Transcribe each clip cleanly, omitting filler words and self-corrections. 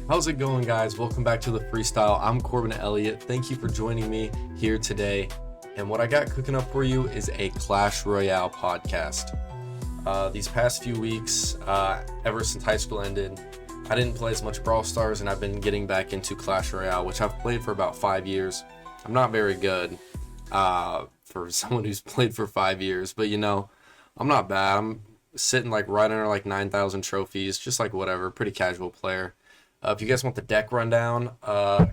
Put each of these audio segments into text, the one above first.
How's it going, guys? Welcome back to the Freestyle. I'm Corbin Elliott. Thank you for joining me here today. And what I got cooking up for you is a Clash Royale podcast. These past few weeks, ever since high school ended, I didn't play as much Brawl Stars, and I've been getting back into Clash Royale, which I've played for about 5 years. I'm not very good for someone who's played for 5 years, but I'm not bad. I'm sitting right under 9,000 trophies, just whatever, pretty casual player. If you guys want the deck rundown,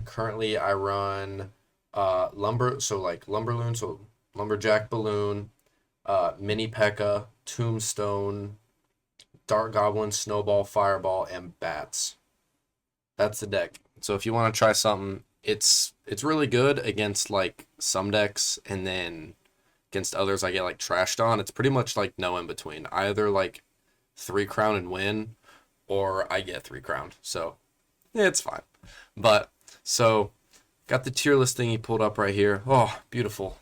currently I run Lumberloon, so Lumberjack Balloon, Mini P.E.K.K.A, Tombstone, Dark Goblin, Snowball, Fireball, and Bats. That's the deck. So if you want to try something, it's really good against some decks, and then against others I get trashed on. It's pretty much no in between. Either 3 crown and win, or I get 3 crown. So yeah, it's fine. But so got the tier list thingy pulled up right here. Oh, beautiful.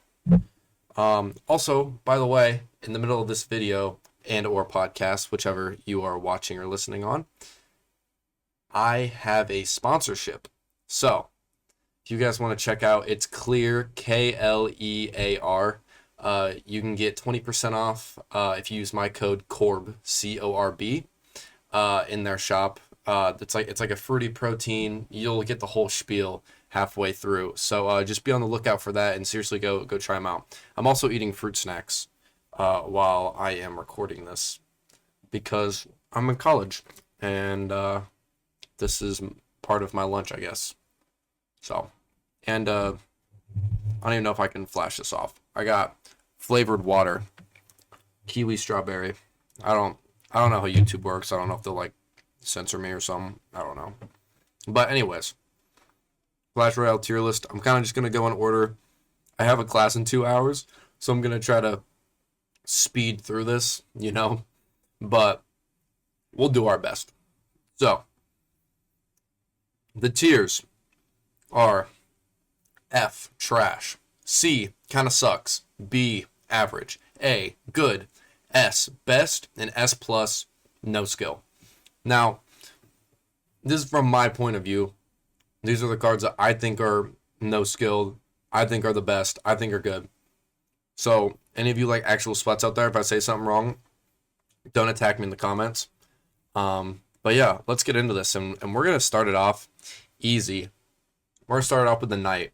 Also, by the way, in the middle of this video and or podcast, whichever you are watching or listening on, I have a sponsorship. So if you guys want to check out, it's Clear, Klear. You can get 20% off if you use my code CORB, CORB, in their shop. It's like a fruity protein. You'll get the whole spiel halfway through. So just be on the lookout for that, and seriously go try them out. I'm also eating fruit snacks while I am recording this because I'm in college, and this is part of my lunch, I guess. So, and I don't even know if I can flash this off. I got flavored water, kiwi strawberry. I don't know how YouTube works. I don't know if they'll censor me or something. I don't know. But anyways, Clash Royale tier list. I'm kind of just going to go in order. I have a class in 2 hours, so I'm going to try to speed through this, but we'll do our best. So, the tiers are F, trash, C, kind of sucks, B, average, A, good, S, best, and S plus, no skill. Now, this is from my point of view. These are the cards that I think are no skill, I think are the best, I think are good. So, any of you actual sweats out there, if I say something wrong, don't attack me in the comments. But yeah, let's get into this, and we're going to start it off easy. We're going to start off with the Knight.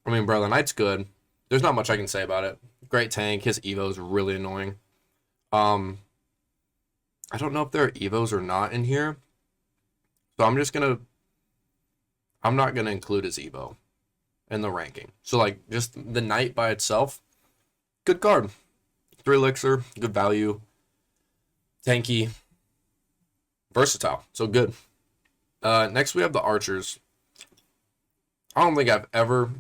I mean, bro, the Knight's good. There's not much I can say about it. Great tank. His EVOO is really annoying. I don't know if there are EVOs or not in here. So I'm not gonna include his EVO in the ranking. So just the Knight by itself, good card. 3 elixir, good value. Tanky. Versatile. So good. Next we have the Archers. I don't think I've ever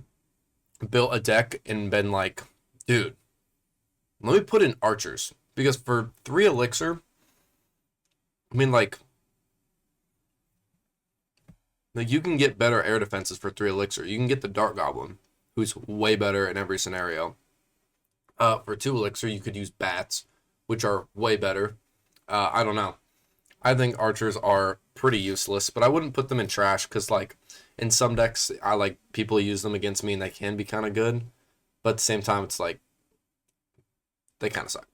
built a deck and been dude, let me put in Archers. Because for 3 elixir, I mean, you can get better air defenses for 3 elixir. You can get the Dark Goblin, who's way better in every scenario. For 2 elixir, you could use Bats, which are way better. I don't know. I think Archers are pretty useless, but I wouldn't put them in trash because, in some decks, I people use them against me and they can be kind of good. But at the same time, it's they kind of suck.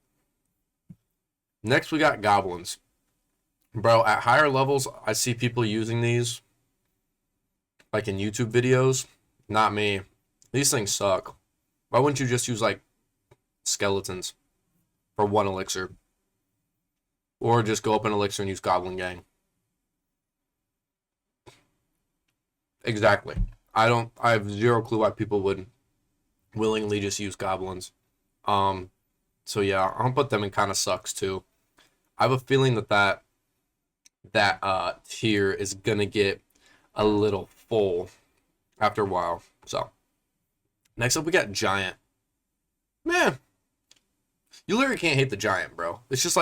Next, we got Goblins. Bro, at higher levels, I see people using these, in YouTube videos. Not me. These things suck. Why wouldn't you just use, skeletons for 1 elixir? Or just go up an elixir and use Goblin Gang. Exactly. I have zero clue why people would willingly just use Goblins. So yeah, I'll put them in kind of sucks too. I have a feeling that tier is gonna get a little full after a while. So next up we got Giant. Man, you literally can't hate the Giant, bro. It's just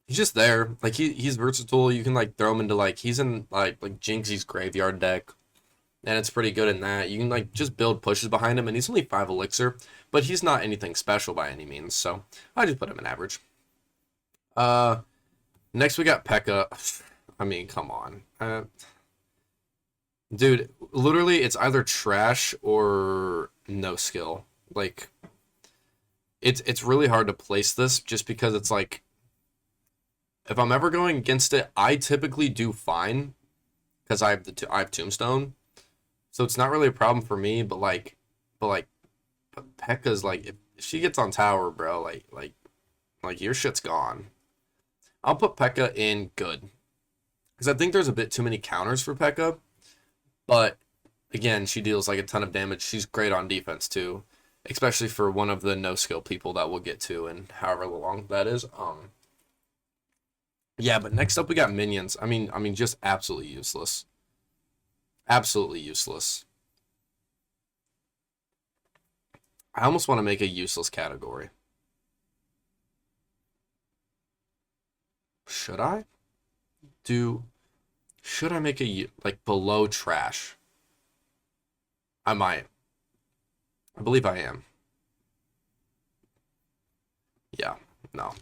he's just there. He's versatile. You can throw him into he's in Jinxie's graveyard deck, and it's pretty good in that. You can just build pushes behind him, and he's only 5 elixir, but he's not anything special by any means. So I just put him in average. Next we got P.E.K.K.A. I mean, come on. Dude, literally, it's either trash or no skill. Like, it's really hard to place this just because it's like, if I'm ever going against it, I typically do fine because I have Tombstone, so it's not really a problem for me. But Pekka's like, if she gets on tower, bro, like your shit's gone. I'll put Pekka in good because I think there's a bit too many counters for Pekka. But again, she deals like a ton of damage. She's great on defense too, especially for one of the no skill people that we'll get to and however long that is. Yeah, but next up we got minions. I mean, just absolutely useless. Absolutely useless. I almost want to make a useless category. Should I? Do should I make like below trash? I might. I believe I am. Yeah. No.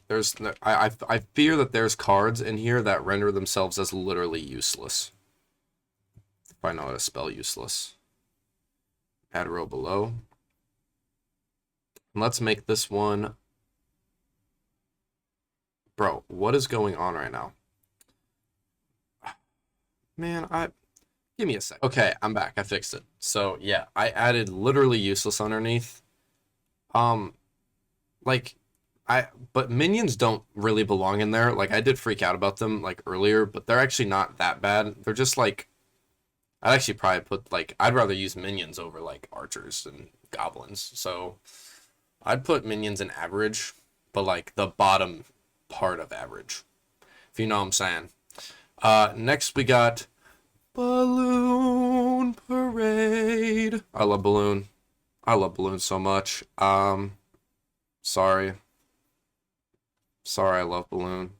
I fear that there's cards in here that render themselves as literally useless. If I know how to spell useless. Add a row below. Let's make this one. Bro, what is going on right now? Man, give me a sec. Okay, I'm back. I fixed it. So yeah, I added literally useless underneath. Um, like but minions don't really belong in there. Like I did freak out about them like earlier, but they're actually not that bad. They're just like I'd actually probably put like I'd rather use minions over like archers and goblins. So I'd put minions in average, but like the bottom part of average, if you know what I'm saying. Next we got Balloon Parade. I love Balloon. I love Balloon so much. Sorry. Sorry, I love Balloon.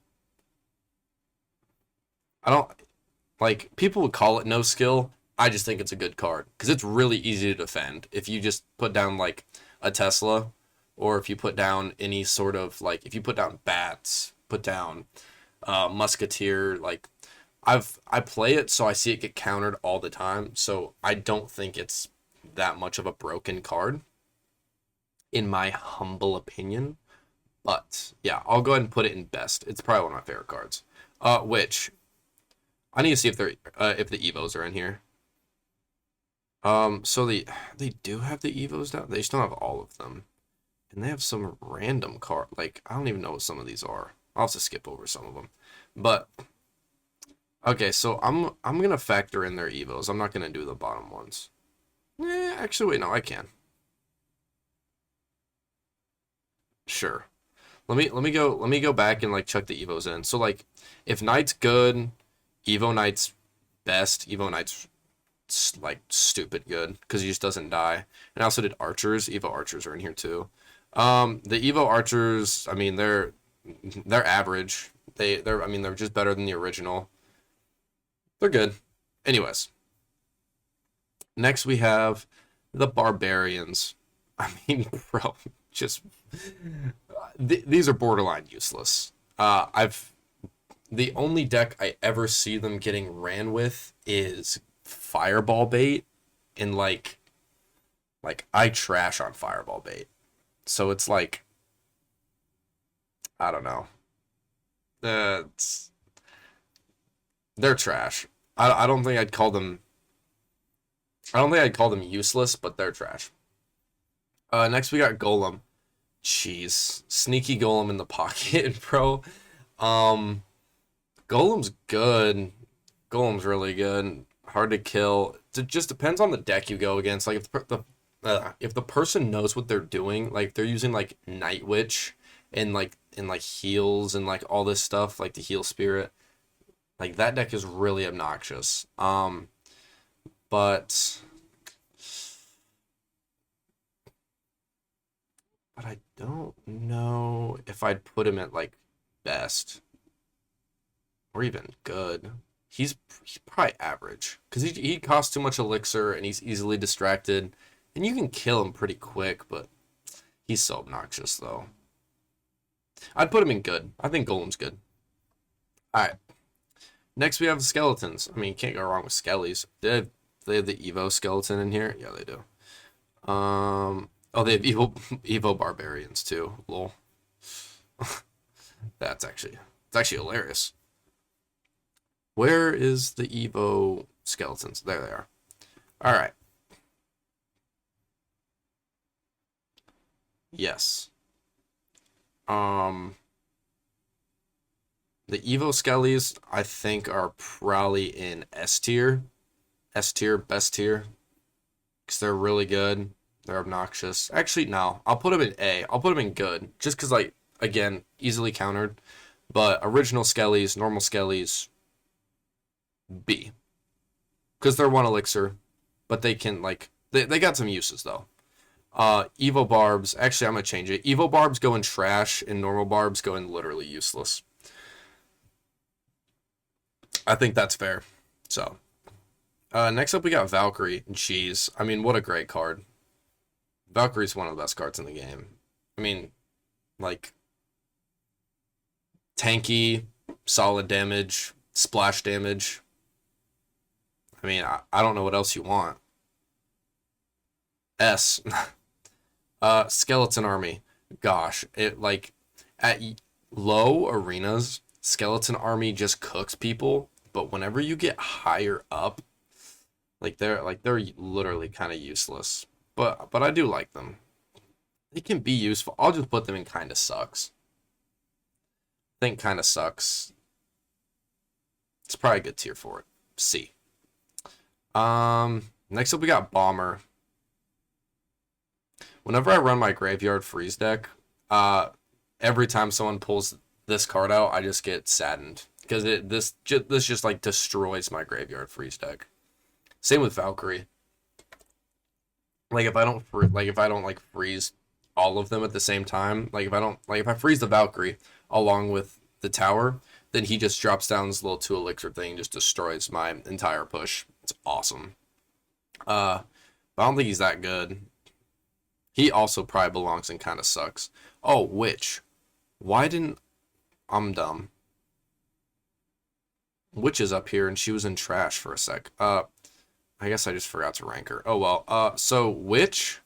I don't like people would call it no skill. I just think it's a good card because it's really easy to defend if you just put down like a Tesla, or if you put down any sort of like if you put down bats, put down Musketeer. Like I play it so I see it get countered all the time. So I don't think it's that much of a broken card, in my humble opinion. But yeah, I'll go ahead and put it in best. It's probably one of my favorite cards. Which I need to see if the Evos are in here. So they do have the Evos down. They just don't have all of them, and they have some random card. Like I don't even know what some of these are. I'll have to skip over some of them. But okay, so I'm gonna factor in their Evos. I'm not gonna do the bottom ones. Actually, wait, no, I can. Sure. Let me go back and like chuck the Evos in. So like if Knight's good, Evo Knight's best, Evo Knight's like stupid good because he just doesn't die. And I also did Archers. Evo Archers are in here too. The Evo Archers, I mean they're average. They're just better than the original. They're good. Anyways, next we have the Barbarians. I mean, bro, just these are borderline useless. I've The only deck I ever see them getting ran with is Fireball Bait, and like I trash on Fireball Bait, so it's like I don't know. It's, they're trash. I don't think I'd call them. I don't think I'd call them useless, but they're trash. Next we got Golem. Jeez, sneaky Golem in the pocket, bro. Um, Golem's good. Golem's really good. Hard to kill. It just depends on the deck you go against. Like if the person knows what they're doing, like they're using like Night Witch and like heals and like all this stuff, like the heal spirit. Like that deck is really obnoxious. But but I don't know if I'd put him at like best or even good. He's probably average because he costs too much elixir and he's easily distracted, and you can kill him pretty quick. But he's so obnoxious though. I'd put him in good. I think Golem's good. All right. Next, we have skeletons. I mean, you can't go wrong with skellies. They have the EVOO skeleton in here. Yeah, they do. Oh, they have EVOO barbarians too. Lol. It's actually hilarious. Where is the EVOO skeletons? There they are. All right. Yes. Um, the EVOO skellies I think are probably in S tier. S tier, best tier, because they're really good. They're obnoxious. Actually, no. I'll put them in A. I'll put them in good, just because, like, again, easily countered. But original skellies, normal skellies, B. Because they're one elixir, but they can, like, they got some uses, though. EVOO barbs, actually, I'm going to change it. EVOO barbs go in trash, and normal barbs go in literally useless. I think that's fair. So, next up, we got Valkyrie. Jeez. I mean, what a great card. Valkyrie's one of the best cards in the game. I mean, like, tanky, solid damage, splash damage. I mean, I don't know what else you want. S. Skeleton Army. Gosh, it, like, at low arenas, Skeleton Army just cooks people, but whenever you get higher up, they're literally kind of useless. But I do like them. They can be useful. I'll just put them in kind of sucks. I think kind of sucks. It's probably a good tier for it. C. Next up we got Bomber. Whenever I run my Graveyard Freeze deck, every time someone pulls this card out, I just get saddened because this just like destroys my Graveyard Freeze deck. Same with Valkyrie. Like if I don't freeze all of them at the same time, if I freeze the Valkyrie along with the tower, then he just drops down this little 2 elixir thing and just destroys my entire push. It's awesome. But I don't think he's that good. He also probably belongs in kind of sucks. Oh, Witch. I'm dumb. Witch is up here and she was in trash for a sec. I guess I just forgot to rank her. Oh well. So Witch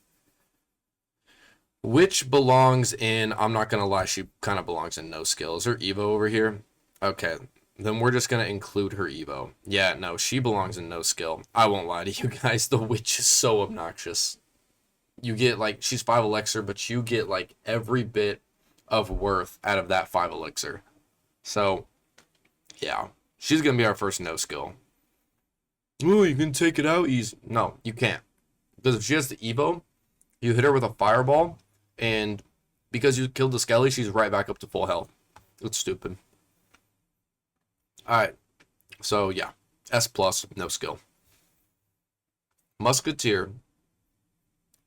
belongs in, I'm not gonna lie, she kind of belongs in no skill. Is her EVO over here? Okay. Then we're just gonna include her EVO. Yeah, no, she belongs in no skill. I won't lie to you guys, the Witch is so obnoxious. You get, like, she's 5 elixir, but you get, like, every bit of worth out of that 5 elixir. So, yeah. She's gonna be our first no skill. Oh, you can take it out easy. No, you can't. Because if she has the EVO, you hit her with a fireball, and because you killed the Skelly, she's right back up to full health. It's stupid. Alright. So, yeah. S+, no skill. Musketeer.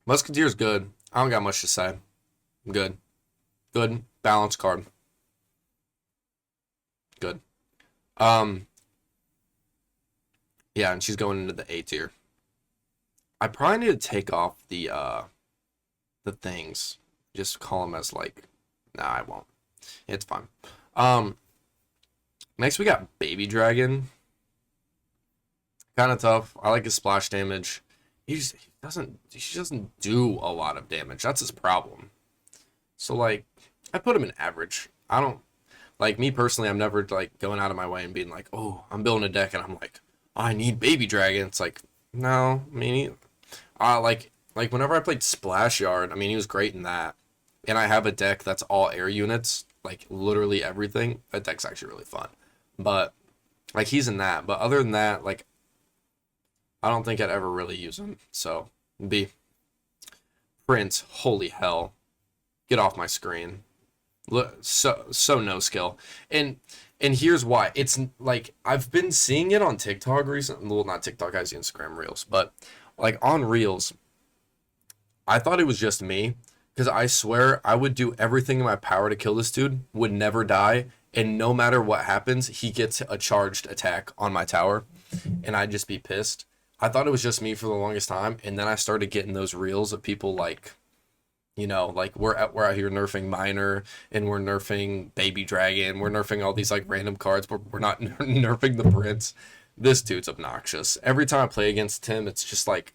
Musketeer's good. I don't got much to say. Good. Good. Balanced card. Good. Yeah, and she's going into the A tier. I probably need to take off the things. Just call them as like, nah, I won't. It's fine. Next we got Baby Dragon. Kind of tough. I like his splash damage. He doesn't do a lot of damage. That's his problem. So like, I put him in average. I don't, like, me personally, I'm never like going out of my way and being like, oh, I'm building a deck and I'm like, I need Baby Dragon. It's like, no, I mean, like whenever I played Splash Yard, I mean, he was great in that. And I have a deck that's all air units, like literally everything. That deck's actually really fun. But like, he's in that. But other than that, like, I don't think I'd ever really use him. So, B. Prince, holy hell. Get off my screen. So no skill. And here's why. It's like, I've been seeing it on TikTok recently. Well, not TikTok, I see Instagram Reels. But like on Reels, I thought it was just me. Because I swear I would do everything in my power to kill this dude. Would never die. And no matter what happens, he gets a charged attack on my tower. And I'd just be pissed. I thought it was just me for the longest time. And then I started getting those Reels of people like Like we're out here nerfing Miner, and we're nerfing Baby Dragon, we're nerfing all these like random cards, but we're not nerfing the Prince. This dude's obnoxious. Every time I play against him, it's just like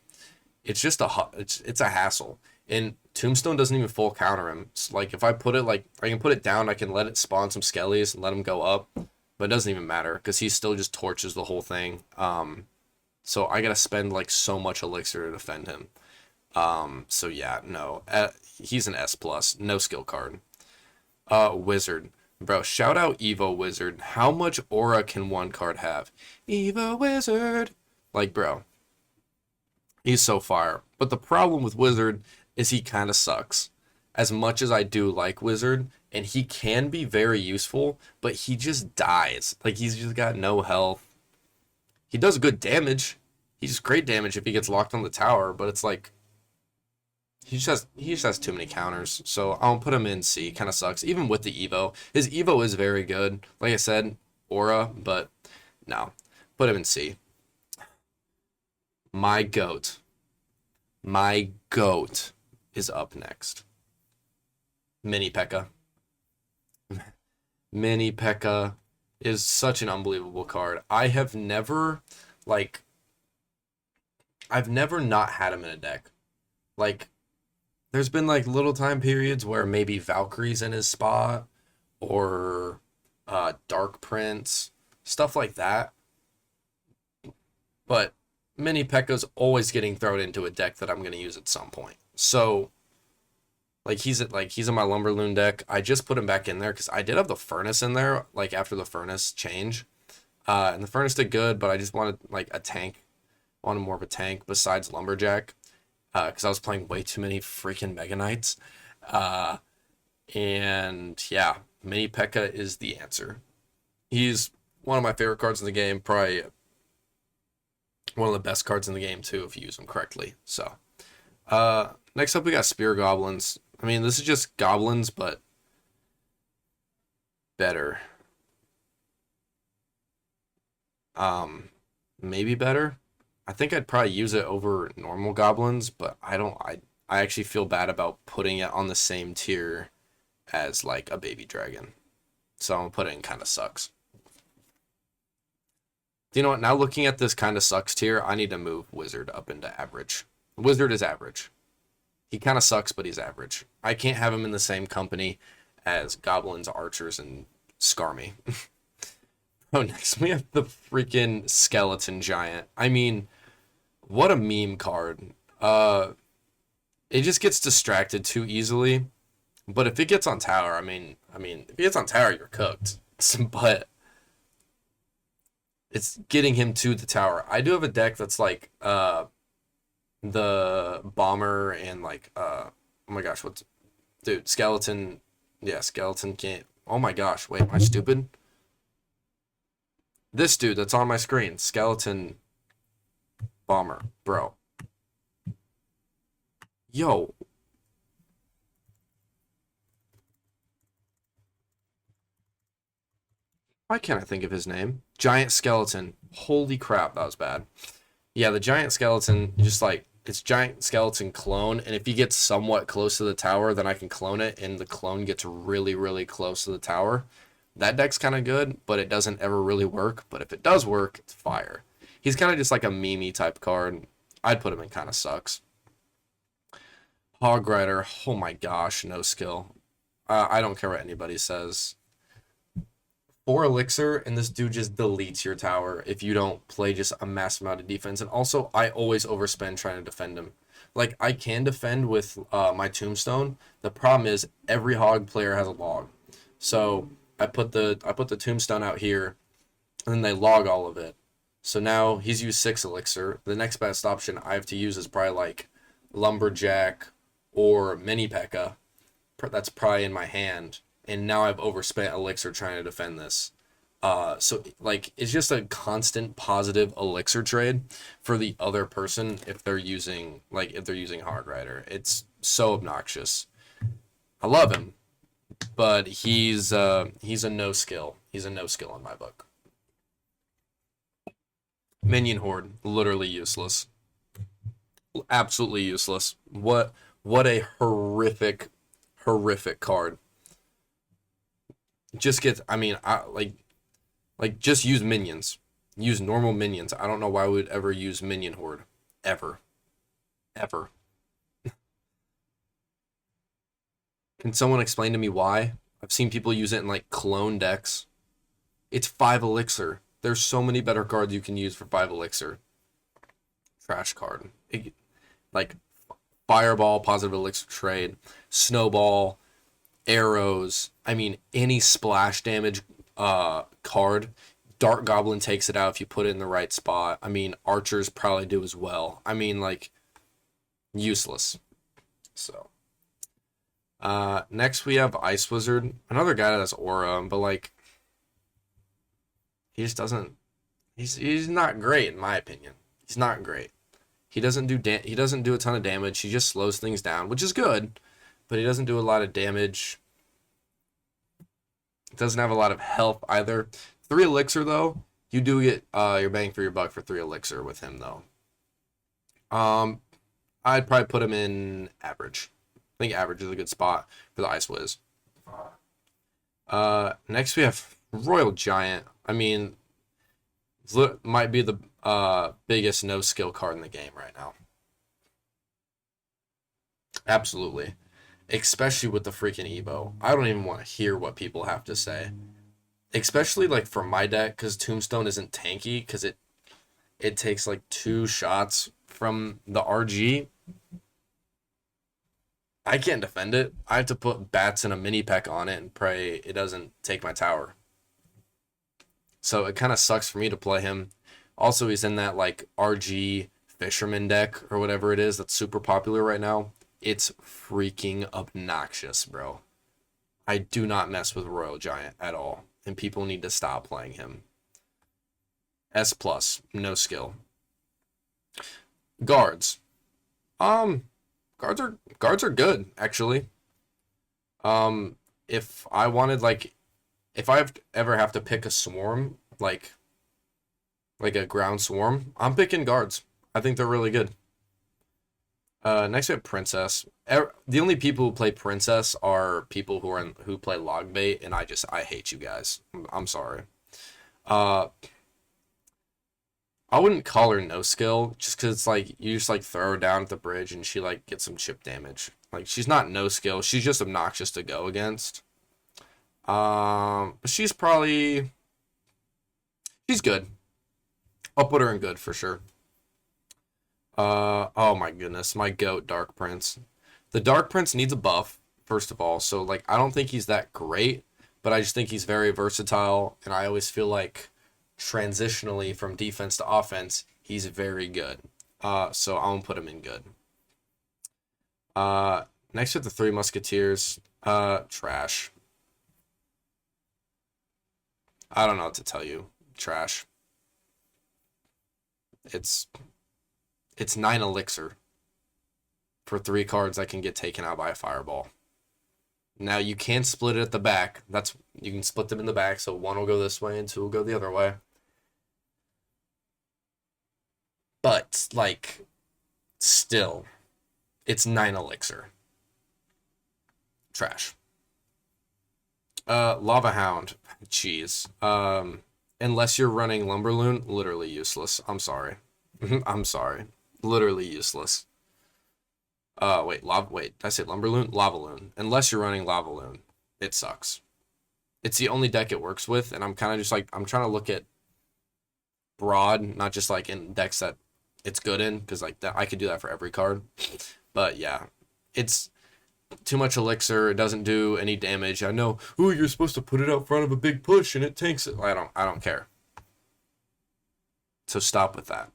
it's a hassle. And Tombstone doesn't even full counter him. It's like if I put it like I can put it down, I can let it spawn some skellies and let him go up, but it doesn't even matter because he still just torches the whole thing. So I gotta spend like so much elixir to defend him. So yeah, no, he's an S plus, no skill card. Wizard, bro, shout out EVOO Wizard. How much aura can one card have? EVOO Wizard, like bro, he's so fire. But the problem with Wizard is he kind of sucks. As much as I do like Wizard, and he can be very useful, but he just dies. Like he's just got no health. He does good damage. He does great damage if he gets locked on the tower, but it's like he just has too many counters. So I'll put him in C. Kind of sucks. Even with the Evo, his Evo is very good. Like I said, aura, but no, put him in C. My goat, my goat is up next. Mini P.E.K.K.A. Mini P.E.K.K.A. is such an unbelievable card. Like I've never not had him in a deck. Like there's been like little time periods where maybe Valkyrie's in his spot or Dark Prince, stuff like that. But Mini P.E.K.K.A's always getting thrown into a deck that I'm gonna use at some point. So he's in my Lumberloon deck. I just put him back in there because I did have the Furnace in there like after the Furnace change. And the Furnace did good, but I just wanted like a tank. Wanted more of a tank besides Lumberjack. Because I was playing way too many freaking Mega Knights. And yeah, Mini P.E.K.K.A is the answer. He's one of my favorite cards in the game. Probably one of the best cards in the game too, if you use them correctly. So, next up we got Spear Goblins. I mean, this is just goblins, but better. Maybe better. I think I'd probably use it over normal goblins, but I don't. I actually feel bad about putting it on the same tier as like a baby dragon. So I'm gonna put it in kind of sucks. You know what? Now looking at this kind of sucks tier, I need to move Wizard up into average. Wizard is average. He kind of sucks, but he's average. I can't have him in the same company as goblins, archers, and Skarmy. Oh, next we have the freaking skeleton giant. I mean, what a meme card. It just gets distracted too easily. But if it gets on tower, I mean, if it gets on tower, you're cooked. But it's getting him to the tower. I do have a deck that's like the bomber and like oh my gosh, what's dude, skeleton. Yeah, skeleton can't. Oh my gosh, wait, am I stupid? This dude that's on my screen, skeleton bomber, bro. Yo. Why can't I think of his name? Giant skeleton. Holy crap, that was bad. Yeah, the giant skeleton, just like, it's giant skeleton clone, and if he gets somewhat close to the tower, then I can clone it, and the clone gets really, really close to the tower. That deck's kind of good, but it doesn't ever really work. But if it does work, it's fire. He's kind of just like a meme type card. I'd put him in kind of sucks. Hog Rider, oh my gosh, no skill. I don't care what anybody says. 4 elixir, and this dude just deletes your tower if you don't play just a massive amount of defense. And also, I always overspend trying to defend him. Like, I can defend with my Tombstone. The problem is every Hog player has a log. So I put the Tombstone out here, and then they log all of it. So now he's used 6 elixir. The next best option I have to use is probably like Lumberjack or Mini P.E.K.K.A. That's probably in my hand. And now I've overspent elixir trying to defend this. So like it's just a constant positive elixir trade for the other person if they're using Hog Rider. It's so obnoxious. I love him, but he's a no skill. He's a no skill in my book. Minion Horde, literally useless. Absolutely useless. What a horrific card. Just gets, I mean, just use minions. Use normal minions. I don't know why we would ever use minion horde. Ever. Ever. Can someone explain to me why? I've seen people use it in like clone decks. It's 5 elixir. There's so many better cards you can use for 5 elixir. Trash card. Like Fireball, positive elixir trade, Snowball, arrows. I mean, any splash damage card. Dark Goblin takes it out if you put it in the right spot. I mean, archers probably do as well. I mean, like, useless. So, next we have Ice Wizard, another guy that has aura, but like, he just doesn't. He's not great in my opinion. He's not great. He doesn't do a ton of damage. He just slows things down, which is good, but he doesn't do a lot of damage. Doesn't have a lot of health either. 3 elixir though, you do get your bang for your buck for 3 elixir with him though. I'd probably put him in average. I think average is a good spot for the Ice Wiz. Next we have Royal Giant. I mean, might be the biggest no skill card in the game right now. Absolutely. Especially with the freaking EVOO. I don't even want to hear what people have to say. Especially like for my deck, because Tombstone isn't tanky, because it takes like 2 shots from the RG. I can't defend it. I have to put bats and a mini peck on it and pray it doesn't take my tower. So it kind of sucks for me to play him. Also, he's in that like RG Fisherman deck or whatever it is that's super popular right now. It's freaking obnoxious, bro. I do not mess with Royal Giant at all, and people need to stop playing him. S+, no skill. Guards. Guards are good, actually. If I wanted like if I ever have to pick a swarm, like a ground swarm, I'm picking guards. I think they're really good. Next we have Princess. The only people who play Princess are people who play Logbait, and I hate you guys. I'm sorry. I wouldn't call her no skill, just because it's like you just like throw her down at the bridge and she like gets some chip damage. Like she's not no skill, she's just obnoxious to go against. But she's good. I'll put her in good for sure. Oh my goodness, my goat, Dark Prince. The Dark Prince needs a buff, first of all, so like I don't think he's that great, but I just think he's very versatile, and I always feel like transitionally from defense to offense, he's very good. So I'm gonna put him in good. Next with the 3 Musketeers, trash. I don't know what to tell you. Trash. It's 9 elixir for 3 cards that can get taken out by a fireball. Now you can split it at the back. You can split them in the back, so 1 will go this way and 2 will go the other way. But like, still, it's 9 elixir. Trash. Lava Hound. Jeez. Unless you're running Lumberloon, literally useless. I'm sorry. I'm sorry. Literally useless. Wait, did I say Lumberloon? Lavaloon. Unless you're running Lavaloon, it sucks. It's the only deck it works with, and I'm kind of just like, I'm trying to look at broad, not just like in decks that it's good in, because like that I could do that for every card. But yeah, it's too much elixir. It doesn't do any damage. I know, ooh, you're supposed to put it out front of a big push and it tanks it. I don't care. So stop with that.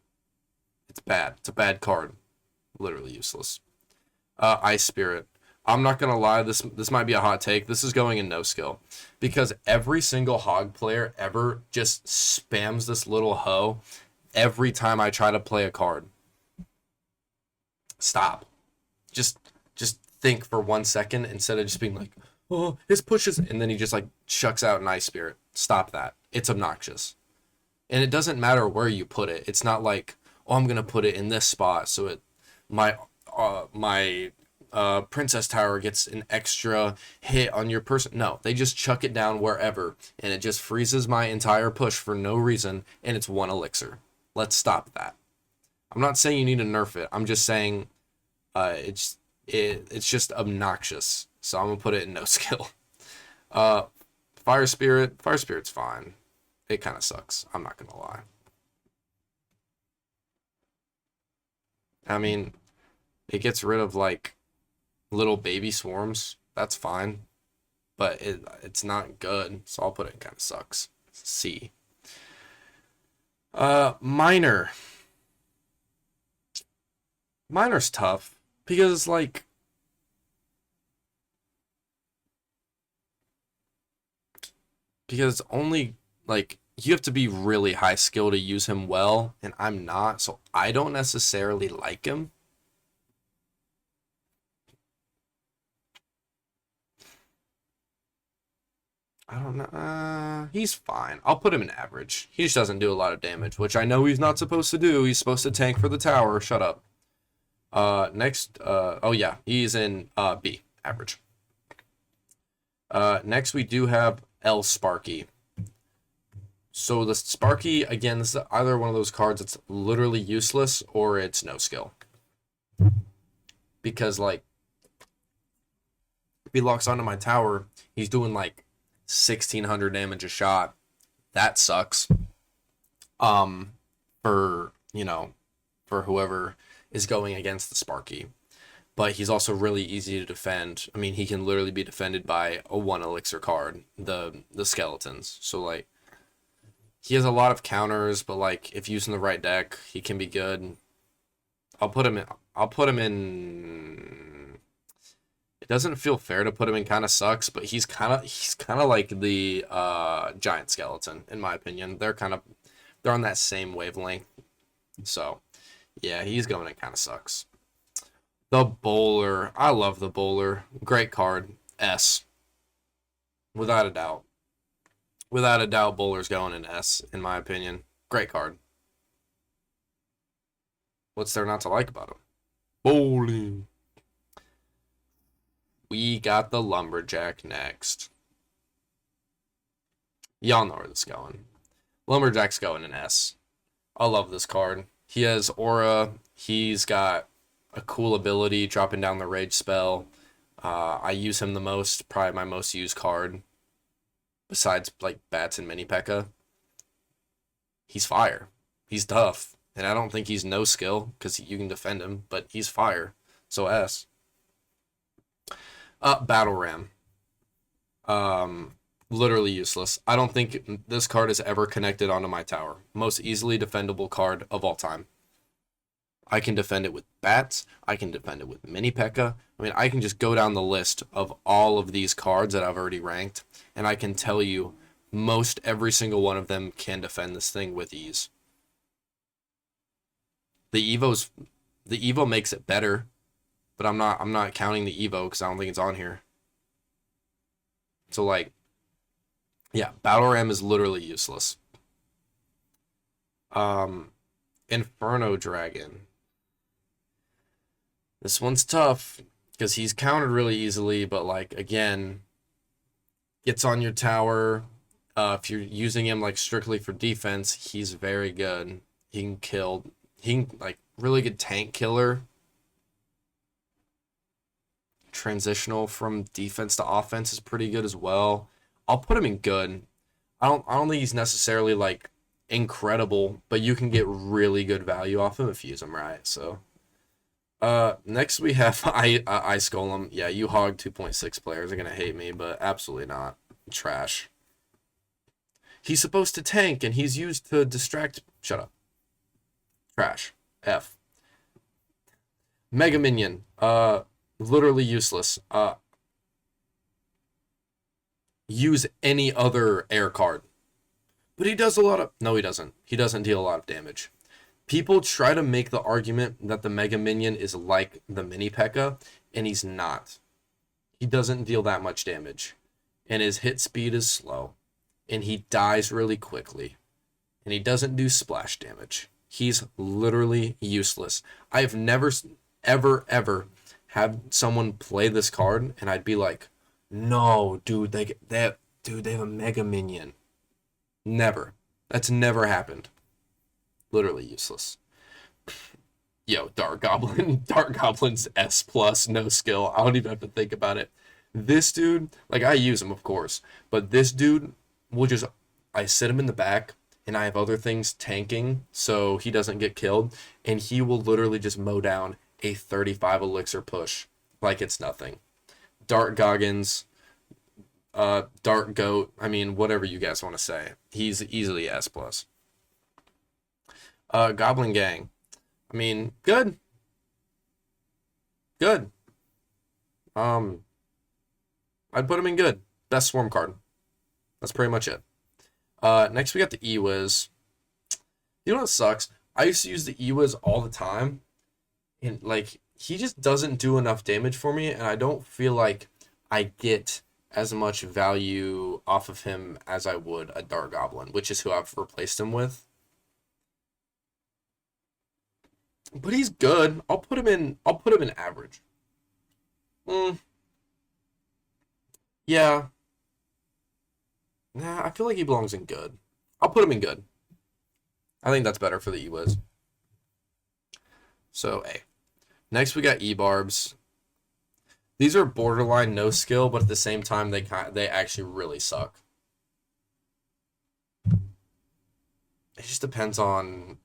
It's bad. It's a bad card. Literally useless. Ice Spirit. I'm not gonna lie, this might be a hot take. This is going in no skill, because every single hog player ever just spams this little hoe every time I try to play a card. Stop. Just think for 1 second instead of just being like, oh, his pushes, and then he just like chucks out an Ice Spirit. Stop that. It's obnoxious. And it doesn't matter where you put it. It's not like, oh, I'm gonna put it in this spot so my Princess Tower gets an extra hit on your person. No, they just chuck it down wherever, and it just freezes my entire push for no reason, and it's 1 elixir. Let's stop that. I'm not saying you need to nerf it. I'm just saying it's just obnoxious. So I'm gonna put it in no skill. Fire Spirit's fine. It kind of sucks. I'm not gonna lie. I mean, it gets rid of like little baby swarms. That's fine, but it's not good. So I'll put it in kind of sucks. C. Minor. Minor's tough because like because only like you have to be really high skill to use him well, and I'm not, so I don't necessarily like him. I don't know. He's fine. I'll put him in average. He just doesn't do a lot of damage, which I know he's not supposed to do. He's supposed to tank for the tower. Shut up. Next, oh yeah, he's in B, average. Next we do have L Sparky. So the Sparky, again, this is either one of those cards that's literally useless or it's no skill. Because like, if he locks onto my tower, he's doing like 1,600 damage a shot. That sucks. For, you know, for whoever is going against the Sparky. But he's also really easy to defend. I mean, he can literally be defended by a 1 elixir card, the skeletons. So like, he has a lot of counters, but like if using the right deck, he can be good. I'll put him in. It doesn't feel fair to put him in kind of sucks, but he's kind of like the giant skeleton in my opinion. They're on that same wavelength. So, yeah, he's going in kind of sucks. The Bowler. I love the Bowler. Great card. S. Without a doubt. Without a doubt, Bowler's going in S, in my opinion. Great card. What's there not to like about him? Bowling. We got the Lumberjack next. Y'all know where this is going. Lumberjack's going in S. I love this card. He has aura. He's got a cool ability, dropping down the rage spell. I use him the most, probably my most used card. Besides, like, Bats and Mini P.E.K.K.A. He's fire. He's tough. And I don't think he's no skill, because you can defend him, but he's fire. So S. Battle Ram. Literally useless. I don't think this card is ever connected onto my tower. Most easily defendable card of all time. I can defend it with Bats. I can defend it with Mini P.E.K.K.A. I mean, I can just go down the list of all of these cards that I've already ranked, and I can tell you most every single one of them can defend this thing with ease. The EVOO makes it better, but I'm not counting the EVOO because I don't think it's on here. So like, yeah, Battle Ram is literally useless. Inferno Dragon. This one's tough because he's countered really easily, but like again, gets on your tower. If you're using him like strictly for defense, he's very good. He can kill. He can like really good tank killer. Transitional from defense to offense is pretty good as well. I'll put him in good. I don't think he's necessarily like incredible, but you can get really good value off him if you use him right. So next we have Ice Golem. Yeah, you hog 2.6 players are gonna hate me, but absolutely not. Trash. He's supposed to tank and he's used to distract. Shut up. Trash. F. Mega Minion. Literally useless. Use any other air card. But he does a lot of... No, he doesn't. He doesn't deal a lot of damage. People try to make the argument that the Mega Minion is like the Mini P.E.K.K.A, and he's not. He doesn't deal that much damage. And his hit speed is slow. And he dies really quickly. And he doesn't do splash damage. He's literally useless. I've never, ever have someone play this card, and I'd be like, no, dude, they have a Mega Minion. Never. That's never happened. Literally useless. Yo, Dark Goblin. Dark Goblin's S plus, no skill. I don't even have to think about it. This dude, like, I use him, of course, but this dude will just, I sit him in the back, and I have other things tanking so he doesn't get killed, and he will literally just mow down a 35 elixir push like it's nothing. Dark Goggins, Dark Goat, I mean, whatever you guys want to say. He's easily S plus. Goblin Gang. I mean, good. Good. I'd put him in good. Best swarm card. That's pretty much it. Next we got the EVOO. You know what sucks? I used to use the EVOO all the time, and like he just doesn't do enough damage for me, and I don't feel like I get as much value off of him as I would a Dark Goblin, which is who I've replaced him with. But he's good. I'll put him in average. Yeah. Nah, I feel like he belongs in good. I'll put him in good. I think that's better for the EVOO. So, A. Next we got E-Barbs. These are borderline no skill, but at the same time they actually really suck. It just depends on,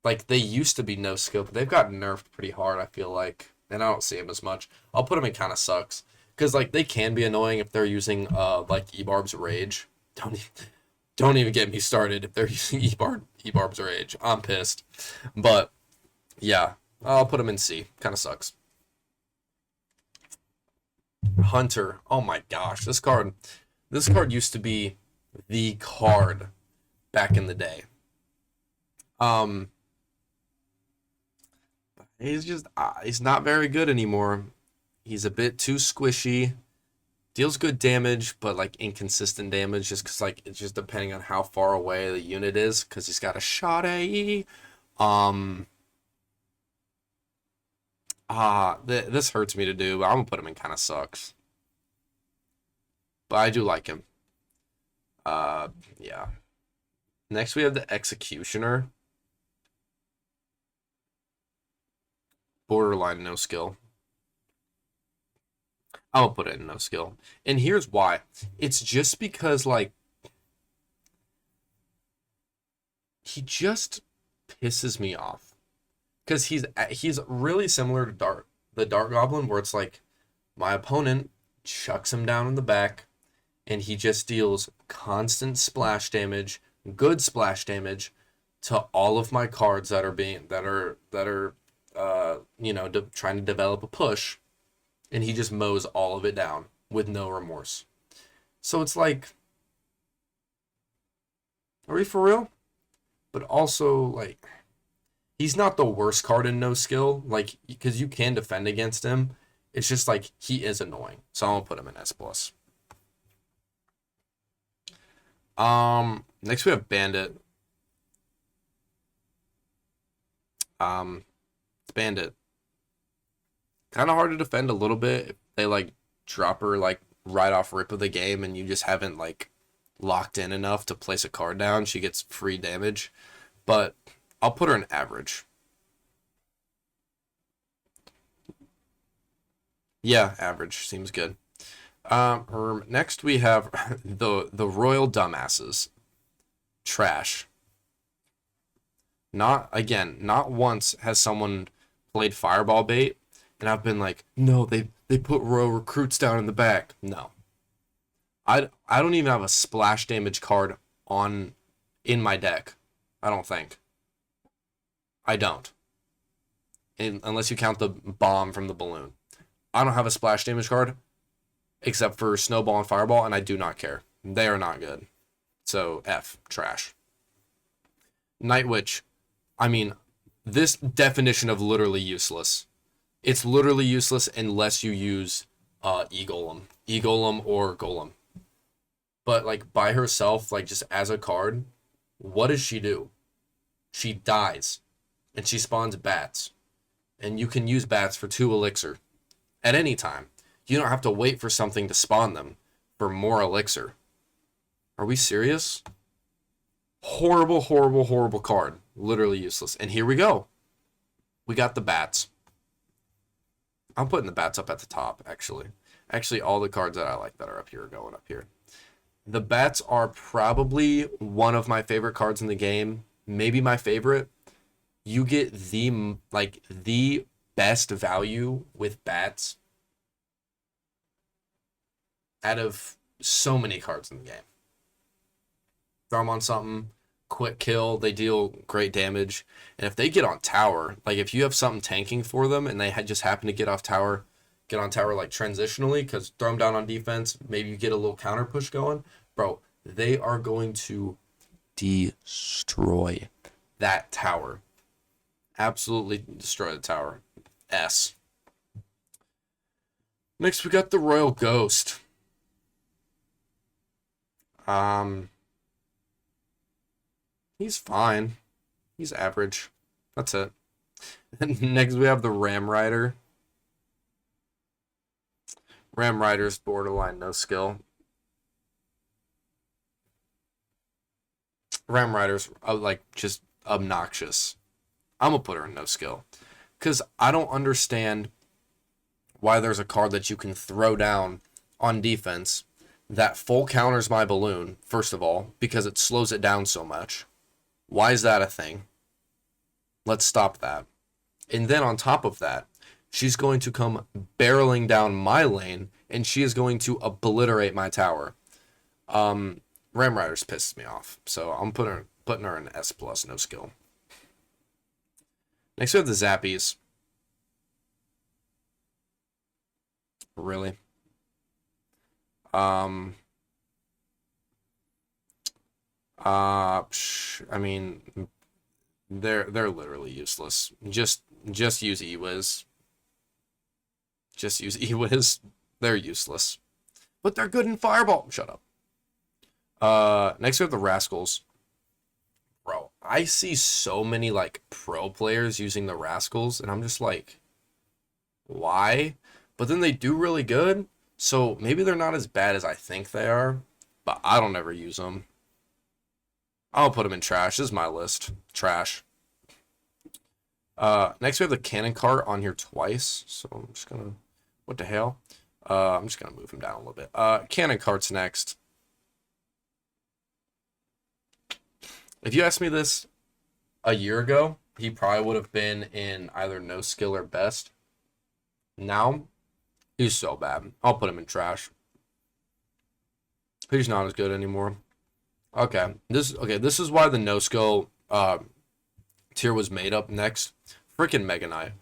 like, they used to be no skill, but they've gotten nerfed pretty hard, I feel like. And I don't see them as much. I'll put them in kind of sucks. Because, like, they can be annoying if they're using, like, E-Barb's Rage. Don't even get me started if they're using E-Barb's Rage. I'm pissed. But, yeah. I'll put them in C. Kind of sucks. Hunter. Oh my gosh. This card used to be the card back in the day. He's not very good anymore. He's a bit too squishy. Deals good damage, but like inconsistent damage just because like it's just depending on how far away the unit is because he's got a shot AE. This hurts me to do, but I'm gonna put him in kind of sucks. But I do like him. Yeah. Next we have the Executioner. Borderline no skill. I'll put it in no skill. And here's why. It's just because, like, he just pisses me off. Because he's really similar to the Dark Goblin, where it's like, my opponent chucks him down in the back, and he just deals constant splash damage, good splash damage, to all of my cards that are trying to develop a push. And he just mows all of it down with no remorse. So it's like, are we for real? But also, like, he's not the worst card in no skill, like, because you can defend against him. It's just like he is annoying. So I'm gonna put him in S plus. Next we have Bandit. It's Bandit. Kind of hard to defend a little bit if they like drop her like right off rip of the game and you just haven't like locked in enough to place a card down. She gets free damage, but I'll put her in average. Yeah, average seems good. Next we have the Royal Dumbasses. Trash. Not once has someone played Fireball bait and I've been like, no, they put Royal Recruits down in the back. No. I don't even have a splash damage card in my deck. I don't think. I don't. Unless you count the bomb from the balloon. I don't have a splash damage card except for Snowball and Fireball, and I do not care. They are not good. So F, trash. Night Witch. I mean, this definition of literally useless. It's literally useless unless you use E-Golem or Golem. But like by herself, like just as a card, what does she do? She dies, and she spawns bats. and you can use bats for 2 elixir at any time. You don't have to wait for something to spawn them for more elixir. Are we serious? Horrible, horrible, horrible card. Literally useless. And here we go. We got the bats. I'm putting the bats up at the top, actually. Actually, all the cards that I like that are up here are going up here. The bats are probably one of my favorite cards in the game. Maybe my favorite. You get the best value with bats out of so many cards in the game. Throw them on something, quick kill, they deal great damage. And if they get on tower, like if you have something tanking for them and they just happen to get on tower like transitionally, because throw them down on defense, maybe you get a little counter push going, bro, they are going to destroy that tower. Absolutely destroy the tower. S. Next, we got the Royal Ghost. He's fine. He's average. That's it. And next, we have the Ram Rider. Ram Rider's borderline no skill. Ram Rider's just obnoxious. I'm gonna put her in no skill, because I don't understand why there's a card that you can throw down on defense that full counters my balloon, first of all, because it slows it down so much. Why is that a thing? Let's stop that. And then on top of that, she's going to come barreling down my lane, and she is going to obliterate my tower. Ram Rider's pissed me off, so I'm putting her in S+, no skill. Next we have the Zappies. Really? I mean, they're literally useless. Just use EVOO. Just use EVOO. They're useless, but they're good in Fireball. Shut up. Next we have the Rascals. Bro, I see so many pro players using the Rascals, and I'm just like, why? But then they do really good, so maybe they're not as bad as I think they are, but I don't ever use them. I'll put them in trash. This is my list. Trash. Next we have the Cannon Cart on here twice, so I'm just gonna, what the hell? I'm just gonna move him down a little bit. Cannon Cart's next. If you asked me this a year ago, he probably would have been in either no skill or best. Now, he's so bad. I'll put him in trash. He's not as good anymore. Okay, this is why the no skill tier was made up next. Freaking Mega Knight.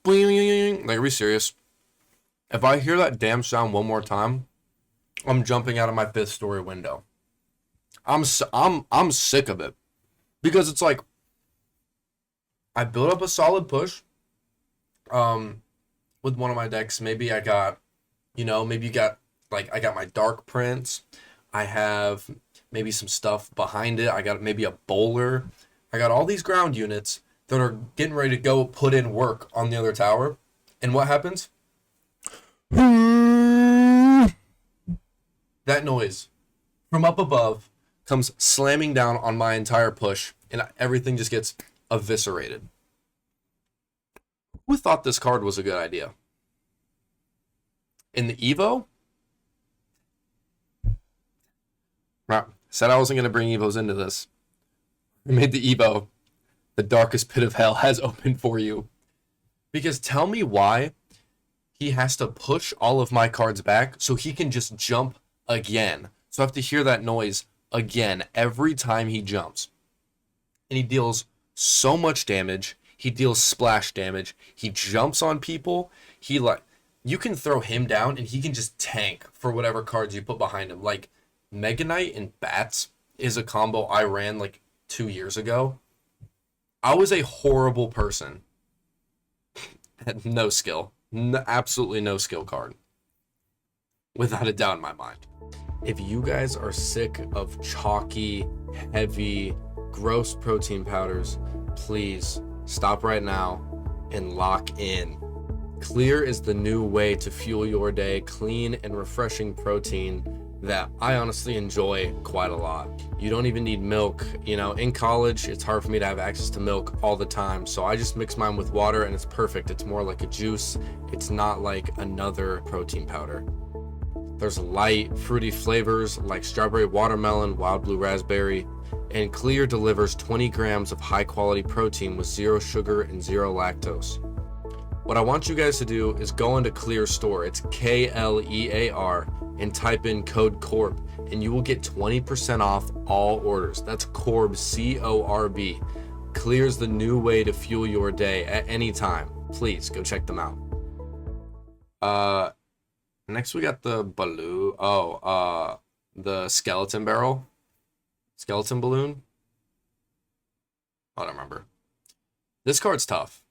Like, are we serious? If I hear that damn sound one more time, I'm jumping out of my 5th story window. I'm sick of it, because it's like I built up a solid push with one of my decks. Maybe I got, I got my Dark Prince. I have maybe some stuff behind it. I got maybe a bowler. I got all these ground units that are getting ready to go put in work on the other tower. And what happens? That noise from up above comes slamming down on my entire push, and everything just gets eviscerated. Who thought this card was a good idea? In the EVOO? Right. Said I wasn't going to bring EVOs into this. I made the EVOO. The darkest pit of hell has opened for you. Because tell me why he has to push all of my cards back so he can just jump again. So I have to hear that noise again every time he jumps. And he deals so much damage. He deals splash damage. He jumps on people. You can throw him down and he can just tank for whatever cards you put behind him. Like Mega Knight and Bats is a combo I ran 2 years ago. I was a horrible person. Had no skill. Absolutely no skill card. Without a doubt in my mind. If you guys are sick of chalky, heavy, gross protein powders, please stop right now. and lock in. Clear is the new way to fuel your day. Clean and refreshing protein that I honestly enjoy quite a lot. You don't even need milk. You know, in college, it's hard for me to have access to milk all the time. So I just mix mine with water and it's perfect. It's more like a juice. It's not like another protein powder. There's light, fruity flavors like strawberry watermelon, wild blue raspberry, and Clear delivers 20 grams of high quality protein with 0 sugar and 0 lactose. What I want you guys to do is go into Clear store. It's KLEAR and type in code CORB and you will get 20% off all orders. That's CORB, CORB. Clear's the new way to fuel your day at any time. Please go check them out. Next we got the balloon. The skeleton balloon. I don't remember. This card's tough.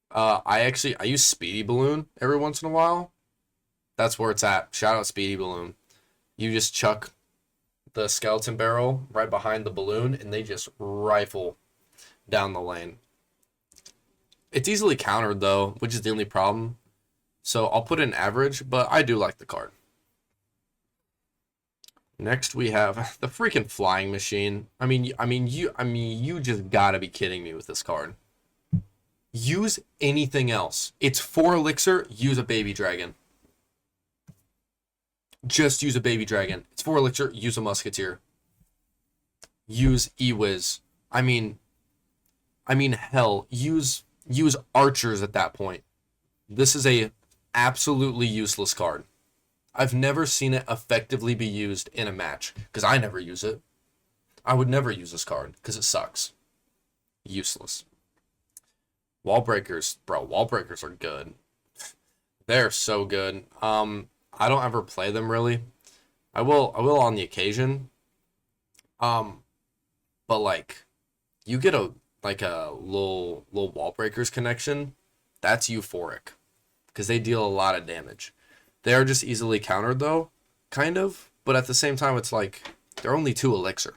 I use Speedy Balloon every once in a while. That's where it's at. Shout out Speedy Balloon. You just chuck the skeleton barrel right behind the balloon and they just rifle down the lane. It's easily countered though, which is the only problem. So I'll put in average, but I do like the card. Next we have the freaking flying machine. You just gotta be kidding me with this card. Use anything else. It's 4 elixir, use a baby dragon. Just use a baby dragon. It's 4 elixir, use a musketeer. Use EVOO. Hell, use archers at that point. This is a absolutely useless card. I've never seen it effectively be used in a match because I never use it. I would never use this card because it sucks. Useless. Wall breakers, bro. Wall breakers are good. They're so good. I don't ever play them really. I will on the occasion. But like, you get a little wall breakers connection. That's euphoric because they deal a lot of damage. They are just easily countered though, kind of. But at the same time, it's like they're only 2 elixir.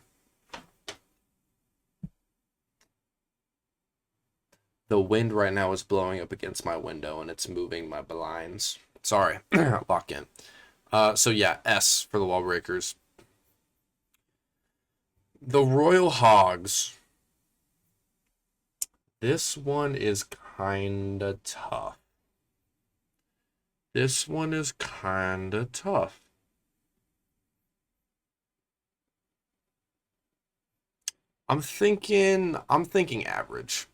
The wind right now is blowing up against my window and it's moving my blinds. Sorry, lock in. So yeah, S for the wall breakers. The Royal Hogs. This one is kinda tough. I'm thinking average.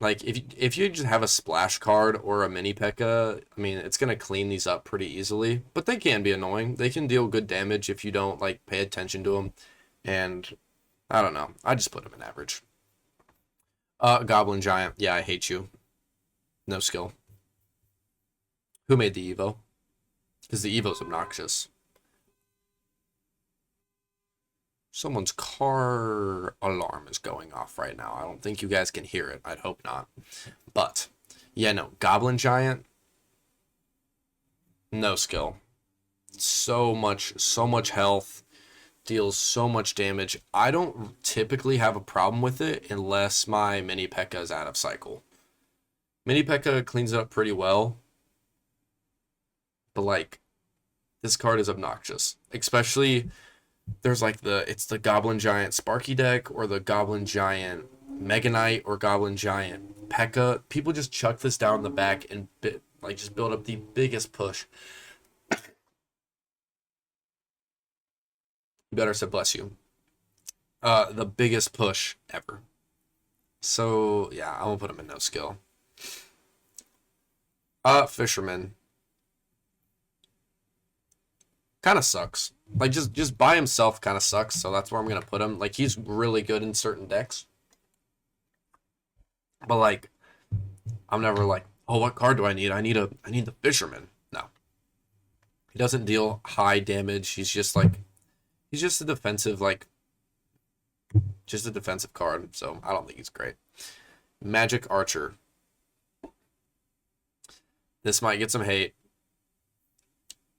Like if you just have a splash card or a mini P.E.K.K.A, it's gonna clean these up pretty easily. But they can be annoying. They can deal good damage if you don't like pay attention to them. And I don't know. I just put them in average. Goblin Giant. Yeah, I hate you. No skill. Who made the EVO? Because the EVO's obnoxious. Someone's car alarm is going off right now. I don't think you guys can hear it. I'd hope not. But, yeah, no. Goblin Giant. No skill. So much health. Deals so much damage. I don't typically have a problem with it unless my mini P.E.K.K.A is out of cycle. Mini P.E.K.K.A cleans it up pretty well. But, like, this card is obnoxious. Especially, there's, like, it's the Goblin Giant Sparky deck or the Goblin Giant Mega Knight or Goblin Giant P.E.K.K.A. People just chuck this down the back and, just build up the biggest push. You better say bless you. The biggest push ever. So, yeah, I'm going to put him in no skill. Fisherman. Kind of sucks. Like, just by himself kind of sucks, so that's where I'm going to put him. Like, he's really good in certain decks. But, like, I'm never like, oh, what card do I need? I need the Fisherman. No. He doesn't deal high damage. He's just a defensive, just a defensive card, so I don't think he's great. Magic Archer. This might get some hate.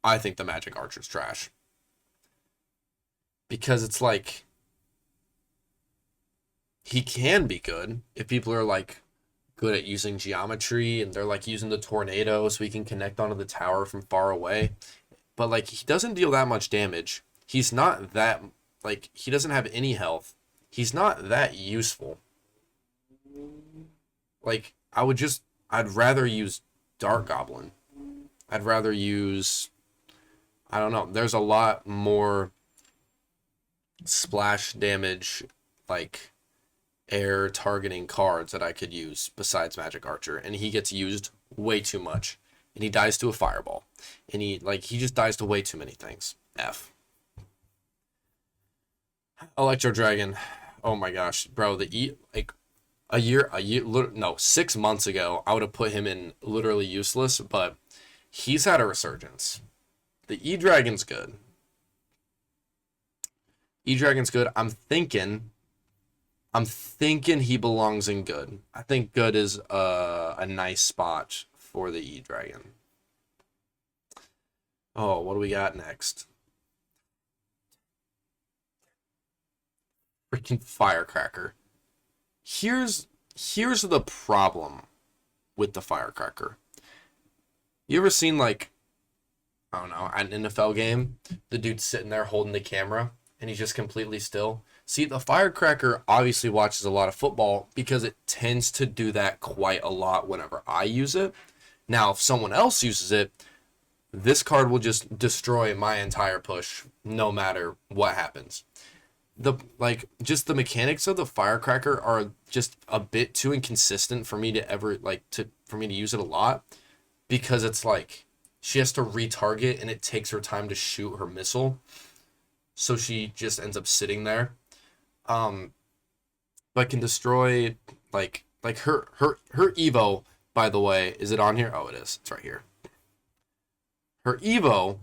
I think the Magic Archer's trash. Because it's like, he can be good if people are like good at using geometry and they're like using the tornado so he can connect onto the tower from far away. But like he doesn't deal that much damage. He's not that like he doesn't have any health. He's not that useful. Like I'd rather use Dark Goblin. I'd rather use I don't know. There's a lot more splash damage like air targeting cards that I could use besides Magic Archer, and he gets used way too much. And he dies to a fireball. And he just dies to way too many things. F. Electro Dragon. Oh my gosh, bro, like a year, 6 months ago, I would have put him in literally useless, but he's had a resurgence. The E-Dragon's good. E-Dragon's good. I'm thinking he belongs in good. I think good is a nice spot for the E-Dragon. Oh, what do we got next? Freaking Firecracker. Here's the problem with the Firecracker. You ever seen like, I don't know, an NFL game? The dude's sitting there holding the camera and he's just completely still. See, the Firecracker obviously watches a lot of football because it tends to do that quite a lot whenever I use it. Now, if someone else uses it, this card will just destroy my entire push no matter what happens. The mechanics of the Firecracker are just a bit too inconsistent for me for me to use it a lot, because it's like she has to retarget and it takes her time to shoot her missile, so she just ends up sitting there. But can destroy like her EVOO, by the way, is it on here? Oh, it is. It's right here. Her EVOO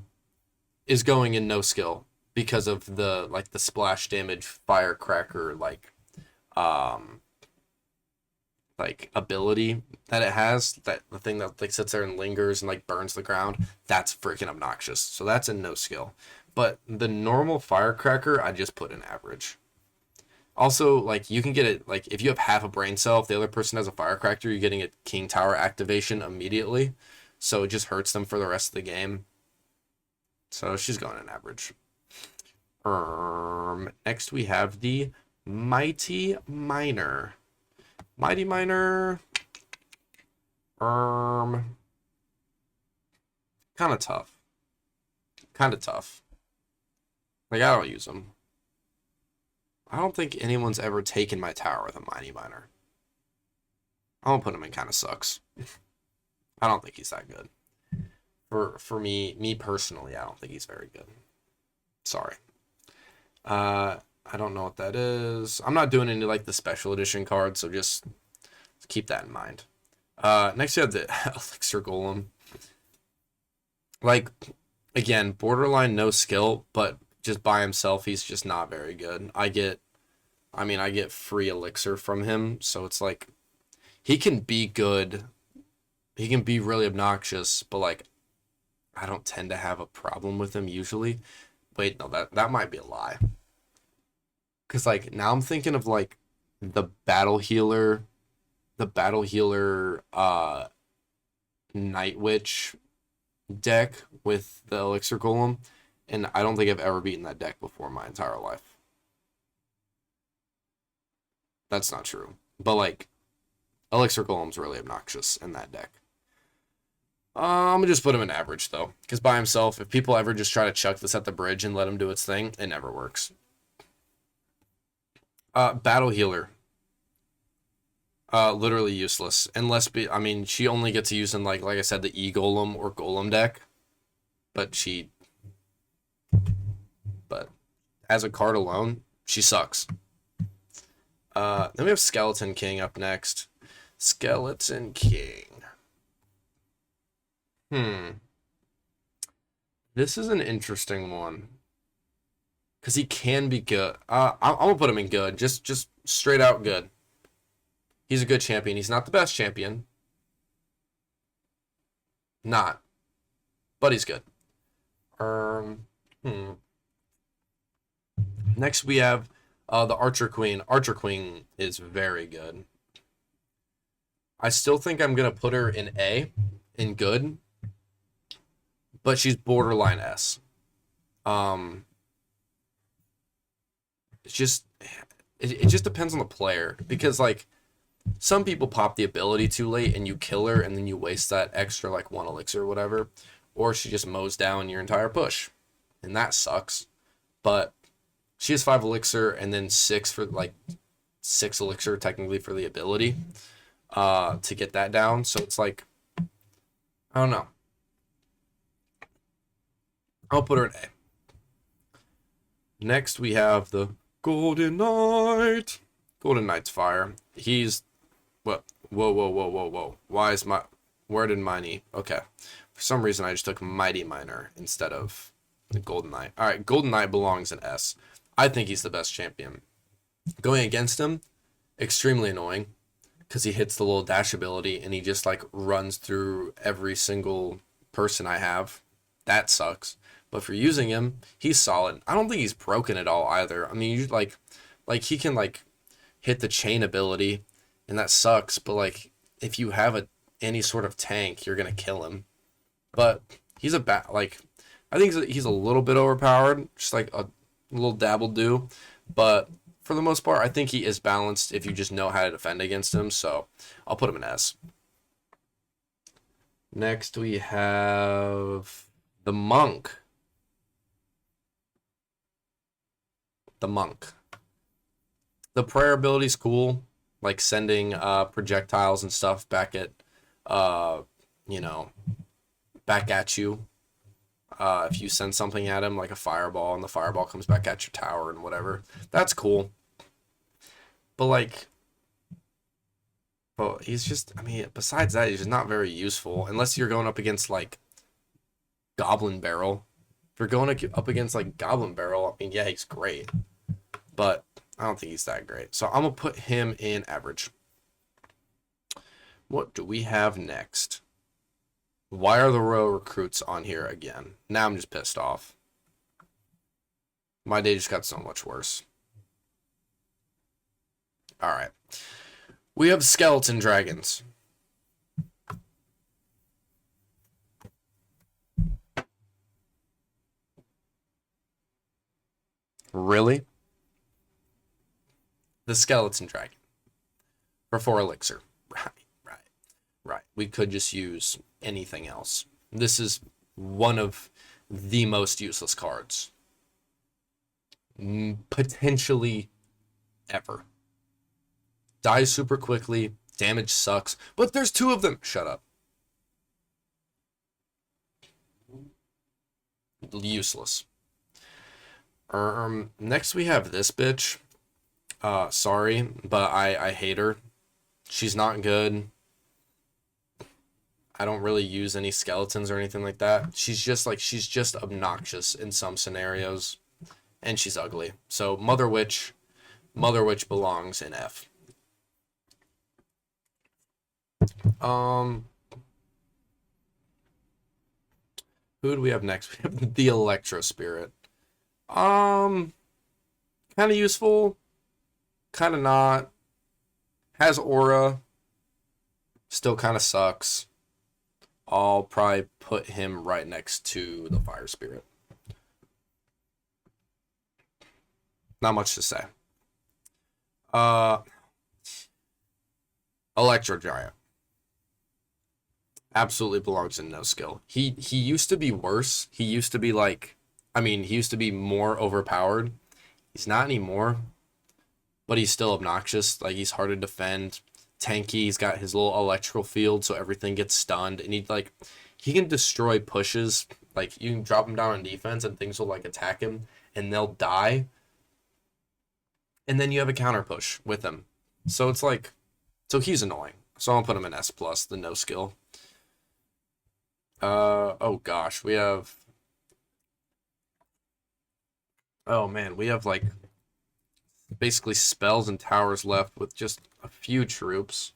is going in no skill because of the splash damage Firecracker ability that it has, that the thing that like sits there and lingers and like burns the ground. That's freaking obnoxious. So that's in no skill. But the normal Firecracker, I just put in average. Also, like, you can get it, like, if you have half a brain cell, if the other person has a Firecracker, you're getting a King Tower activation immediately. So it just hurts them for the rest of the game. So she's going in average. Next we have the Mighty Miner. Mighty Miner. Kind of tough. Like, I don't use them. I don't think anyone's ever taken my tower with a Mighty Miner. I'm gonna put him in kind of sucks. I don't think he's that good. For me personally, I don't think he's very good. Sorry. I don't know what that is. I'm not doing any like the special edition cards, so just keep that in mind. Next you have the Elixir Golem. Like, again, borderline no skill, but just by himself, he's just not very good. I get free elixir from him, so it's like, he can be good. He can be really obnoxious, but like, I don't tend to have a problem with him usually. Wait, no, that might be a lie. Because like, now I'm thinking of like the battle healer Night Witch deck with the Elixir Golem, and I don't think I've ever beaten that deck before in my entire life. That's not true. But like, Elixir Golem's really obnoxious in that deck. I'm gonna just put him in average though, because by himself, if people ever just try to chuck this at the bridge and let him do its thing, it never works. Battle healer. Literally useless. She only gets used in like I said, the E-Golem or Golem deck. But as a card alone, she sucks. Then we have Skeleton King up next. Skeleton King. This is an interesting one. Because he can be good. I'm going to put him in good. Just straight out good. He's a good champion. He's not the best champion. Not. But he's good. Next we have The Archer Queen. Archer Queen is very good. I still think I'm gonna put her in A, in good, but she's borderline S. Um, it's just it just depends on the player because like some people pop the ability too late and you kill her and then you waste that extra like one elixir or whatever, or she just mows down your entire push, and that sucks. But she has 5 elixir and then six elixir technically for the ability to get that down. So it's like I don't know. I'll put her in A. Next we have the Golden Knight. Golden Knight's fire. He's what? Whoa. Where did Mighty? Okay. For some reason I just took Mighty Miner instead of the Golden Knight. Alright, Golden Knight belongs in S. I think he's the best champion. Going against him, extremely annoying. Because he hits the little dash ability and he just like runs through every single person I have. That sucks. But for using him, he's solid. I don't think he's broken at all either. I mean, you like he can like hit the chain ability, and that sucks. But like if you have any sort of tank, you're gonna kill him. But he's I think he's a little bit overpowered, just like a little dabble do. But for the most part, I think he is balanced if you just know how to defend against him. So I'll put him in S. Next we have the Monk. The Monk. The prayer ability is cool, like sending projectiles and stuff back at, back at you. If you send something at him, like a fireball, and the fireball comes back at your tower and whatever, that's cool. But like, well, he's just, I mean, besides that, he's just not very useful unless you're going up against like Goblin Barrel. If you're going up against like Goblin Barrel, I mean, yeah, he's great, but I don't think he's that great. So I'm gonna put him in average. What do we have next? Why are the Royal recruits on here again? Now I'm just pissed off. My day just got so much worse. All right. We have skeleton dragons. Really? The skeleton dragon for 4 elixir. Right. We could just use anything else. This is one of the most useless cards. Potentially ever. Dies super quickly. Damage sucks. But there's 2 of them. Shut up. Useless. Next we have this bitch. Sorry, but I hate her. She's not good. I don't really use any skeletons or anything like that. She's just obnoxious in some scenarios, and she's ugly. So Mother Witch belongs in F. Who do we have next? We have the Electro Spirit. Kind of useful, kind of not. Has aura. Still kind of sucks. I'll probably put him right next to the Fire Spirit. Not much to say. Electro Giant. Absolutely belongs in no skill. He used to be worse. He used to be he used to be more overpowered. He's not anymore. But he's still obnoxious. Like, he's hard to defend. Tanky, he's got his little electrical field, so everything gets stunned. And he can destroy pushes. Like, you can drop him down on defense, and things will, attack him, and they'll die. And then you have a counter push with him. So it's so he's annoying. So I'll put him in S+, the no skill. Oh gosh, we have... Oh man, we have, basically spells and towers left with just a few troops.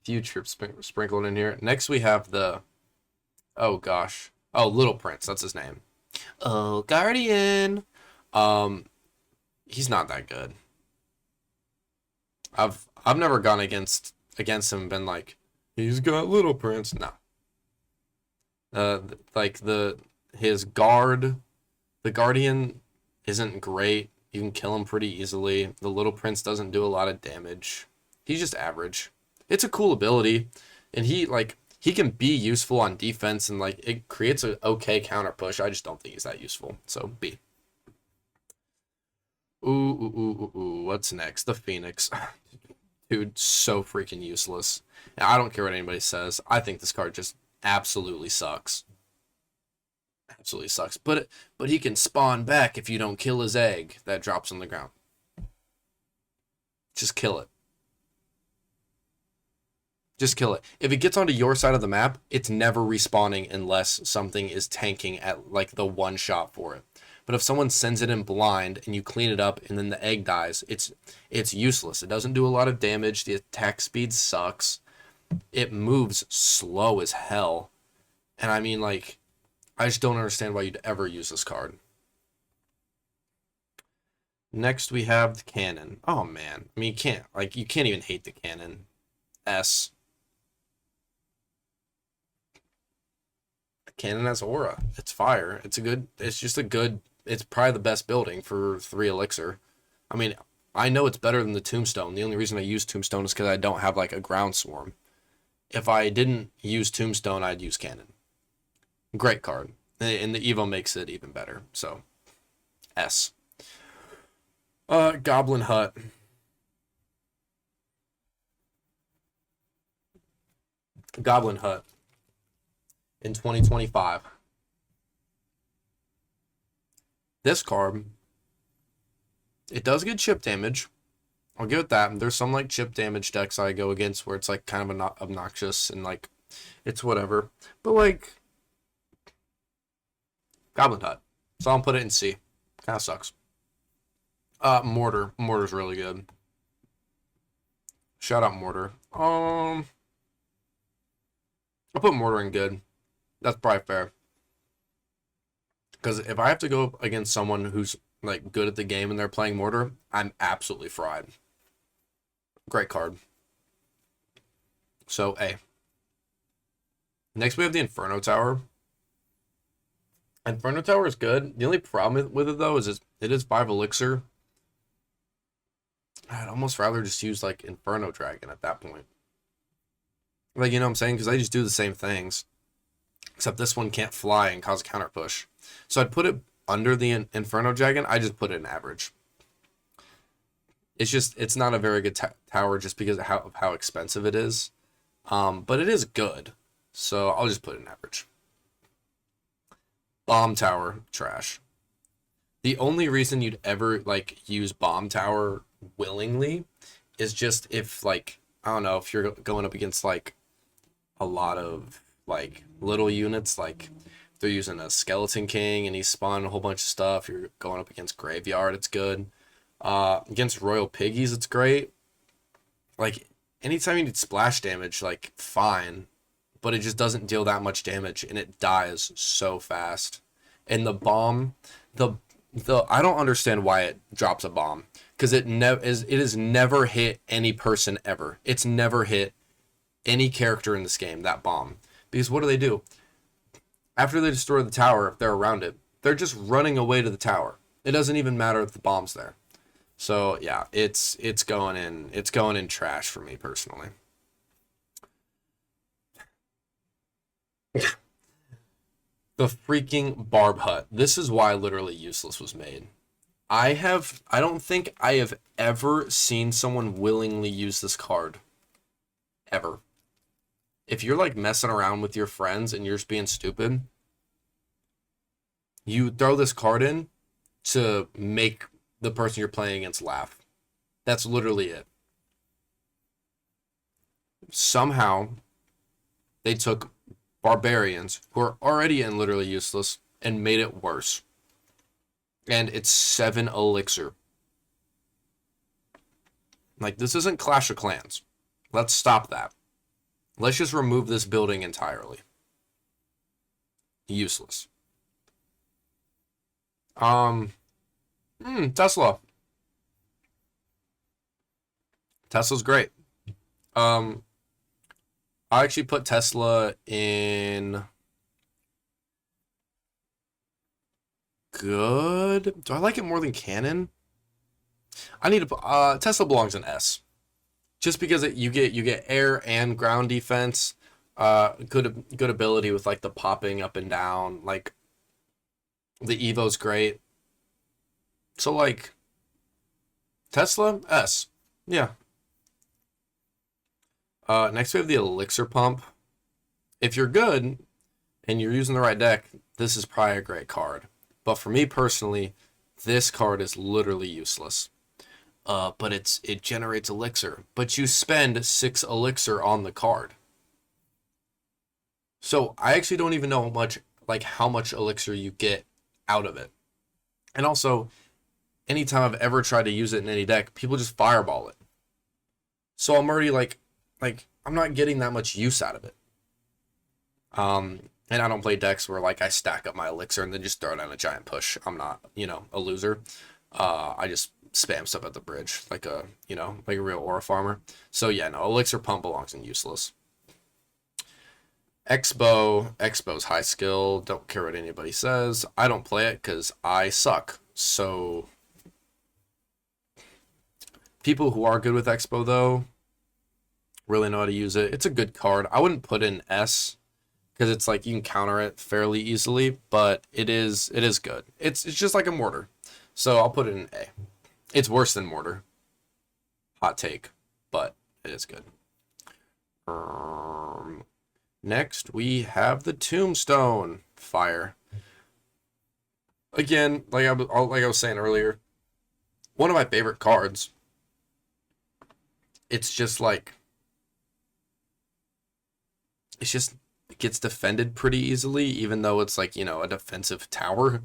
Sprinkled in here. Next we have the... Oh gosh. Oh, Little Prince, that's his name. Oh, Guardian! He's not that good. I've never gone against him and been like, he's got Little Prince. No. Like his guard, the Guardian isn't great. You can kill him pretty easily. The Little Prince doesn't do a lot of damage. He's just average. It's a cool ability, and he can be useful on defense, and like it creates an okay counter push. I just don't think he's that useful. So B. Ooh. What's next? The Phoenix. Dude, so freaking useless. Now, I don't care what anybody says. I think this card just absolutely sucks. Absolutely sucks. But he can spawn back if you don't kill his egg that drops on the ground. Just kill it. Just kill it. If it gets onto your side of the map, it's never respawning unless something is tanking at like the one shot for it. But if someone sends it in blind and you clean it up and then the egg dies, it's useless. It doesn't do a lot of damage. The attack speed sucks. It moves slow as hell. And I mean, like, I just don't understand why you'd ever use this card. Next, we have the cannon. Oh, man. I mean, you can't even hate the cannon. S. Cannon has aura. It's fire. It's probably the best building for 3 elixir. I mean, I know it's better than the Tombstone. The only reason I use Tombstone is because I don't have like a ground swarm. If I didn't use Tombstone, I'd use Cannon. Great card. And the EVOO makes it even better. So, S. Goblin Hut. Goblin Hut. In 2025. This card, it does get chip damage. I'll give it that. There's some like chip damage decks I go against where it's like kind of obnoxious and like it's whatever. But like Goblin Hut. So I'll put it in C. Kind of sucks. Mortar. Mortar's really good. Shout out Mortar. I'll put Mortar in good. That's probably fair. Because if I have to go against someone who's like good at the game and they're playing Mortar, I'm absolutely fried. Great card. So A. Next we have the Inferno Tower. Inferno Tower is good. The only problem with it though is it is 5 elixir. I'd almost rather just use like Inferno Dragon at that point. Like, you know what I'm saying? Because they just do the same things. Except this one can't fly and cause a counter push. So I'd put it under the Inferno Dragon. I just put it in average. It's not a very good tower just because of how expensive it is. But it is good. So I'll just put it in average. Bomb Tower, trash. The only reason you'd ever like use Bomb Tower willingly is just if like, I don't know, if you're going up against like a lot of like little units, like they're using a Skeleton King and he's spawning a whole bunch of stuff. You're going up against Graveyard, it's good. Against Royal Piggies, it's great. Like anytime you need splash damage, like fine, but it just doesn't deal that much damage and it dies so fast. And the bomb, the I don't understand why it drops a bomb because it has never hit any person ever. It's never hit any character in this game, that bomb. Because what do? After they destroy the tower, if they're around it, they're just running away to the tower. It doesn't even matter if the bomb's there. So yeah, it's going in trash for me personally. The freaking Barb Hut. This is why literally Useless was made. I don't think I have ever seen someone willingly use this card. Ever. If you're like messing around with your friends and you're just being stupid, you throw this card in to make the person you're playing against laugh. That's literally it. Somehow, they took barbarians who are already in literally useless and made it worse. And it's 7 elixir. Like, this isn't Clash of Clans. Let's stop that. Let's just remove this building entirely. Useless. Tesla. Tesla's great. Um, I actually put Tesla in good. Do I like it more than Canon? I need to put Tesla belongs in S. Just because you get air and ground defense, good ability with like the popping up and down, like the Evo's great. So like Tesla S, yeah. Next we have the Elixir Pump. If you're good and you're using the right deck, this is probably a great card. But for me personally, this card is literally useless. But it generates elixir, but you spend 6 elixir on the card. So I actually don't even know how much elixir you get out of it. And also, anytime I've ever tried to use it in any deck, people just fireball it. So I'm already like I'm not getting that much use out of it. And I don't play decks where like I stack up my elixir and then just throw down a giant push. I'm not, a loser. I just spam stuff at the bridge like a real aura farmer. So yeah, no, elixir pump belongs in useless. Expo's high skill. Don't care what anybody says. I don't play it because I suck. So people who are good with Expo though really know how to use it. It's a good card. I wouldn't put in S because it's like you can counter it fairly easily, but it is good. It's just like a mortar. So I'll put it in A. It's worse than mortar. Hot take, but it is good. Next we have the Tombstone Fire. Again, like I was saying earlier, one of my favorite cards. It's just like it gets defended pretty easily, even though it's like a defensive tower.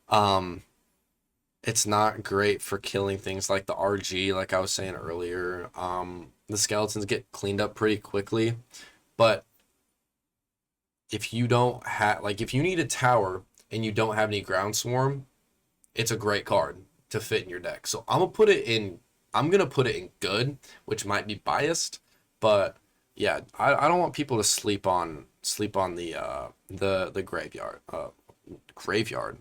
Um, it's not great for killing things like the RG, like I was saying earlier. The skeletons get cleaned up pretty quickly, but if you need a tower and you don't have any ground swarm, it's a great card to fit in your deck. So I'm gonna put it in good, which might be biased, but yeah, I don't want people to sleep on the graveyard. Graveyard.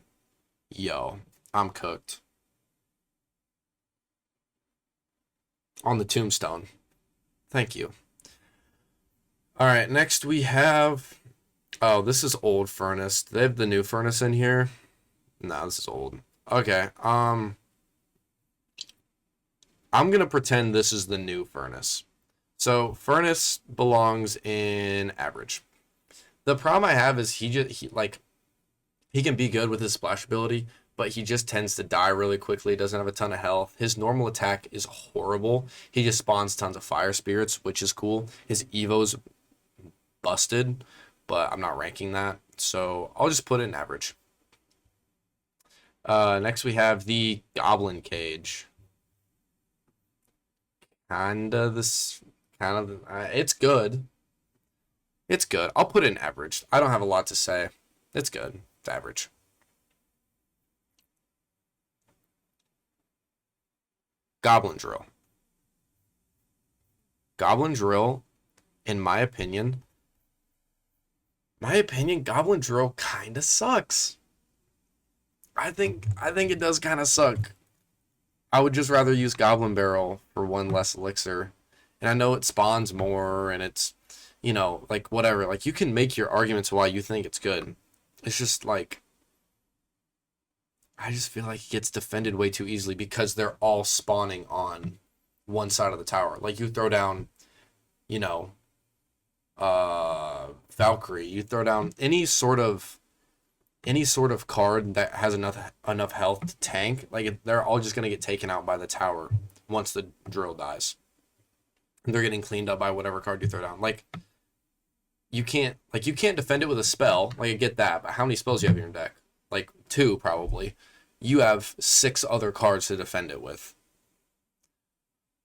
Yo, I'm cooked. On the Tombstone. Thank you. All right, next we have. Oh, this is old Furnace. Do they have the new Furnace in here? No, this is old. Okay. I'm gonna pretend this is the new Furnace. So Furnace belongs in average. The problem I have is he can be good with his splash ability, but he just tends to die really quickly. Doesn't have a ton of health. His normal attack is horrible. He just spawns tons of fire spirits, which is cool. His Evo's busted, but I'm not ranking that, so I'll just put it in average. Next we have the Goblin Cage. It's good. It's good. I'll put it in average. I don't have a lot to say. It's good. It's average. Goblin Drill. Goblin Drill, in my opinion, Goblin Drill kind of sucks. I think it does kind of suck. I would just rather use Goblin Barrel for one less elixir. And I know it spawns more and it's, like whatever. Like you can make your arguments why you think it's good. It's just like I just feel like it gets defended way too easily because they're all spawning on one side of the tower. Like you throw down, you know, Valkyrie, you throw down any sort of card that has enough health to tank, like they're all just gonna get taken out by the tower once the drill dies. And they're getting cleaned up by whatever card you throw down. You can't defend it with a spell. Like I get that, but how many spells do you have in your deck? Like two probably. You have 6 other cards to defend it with.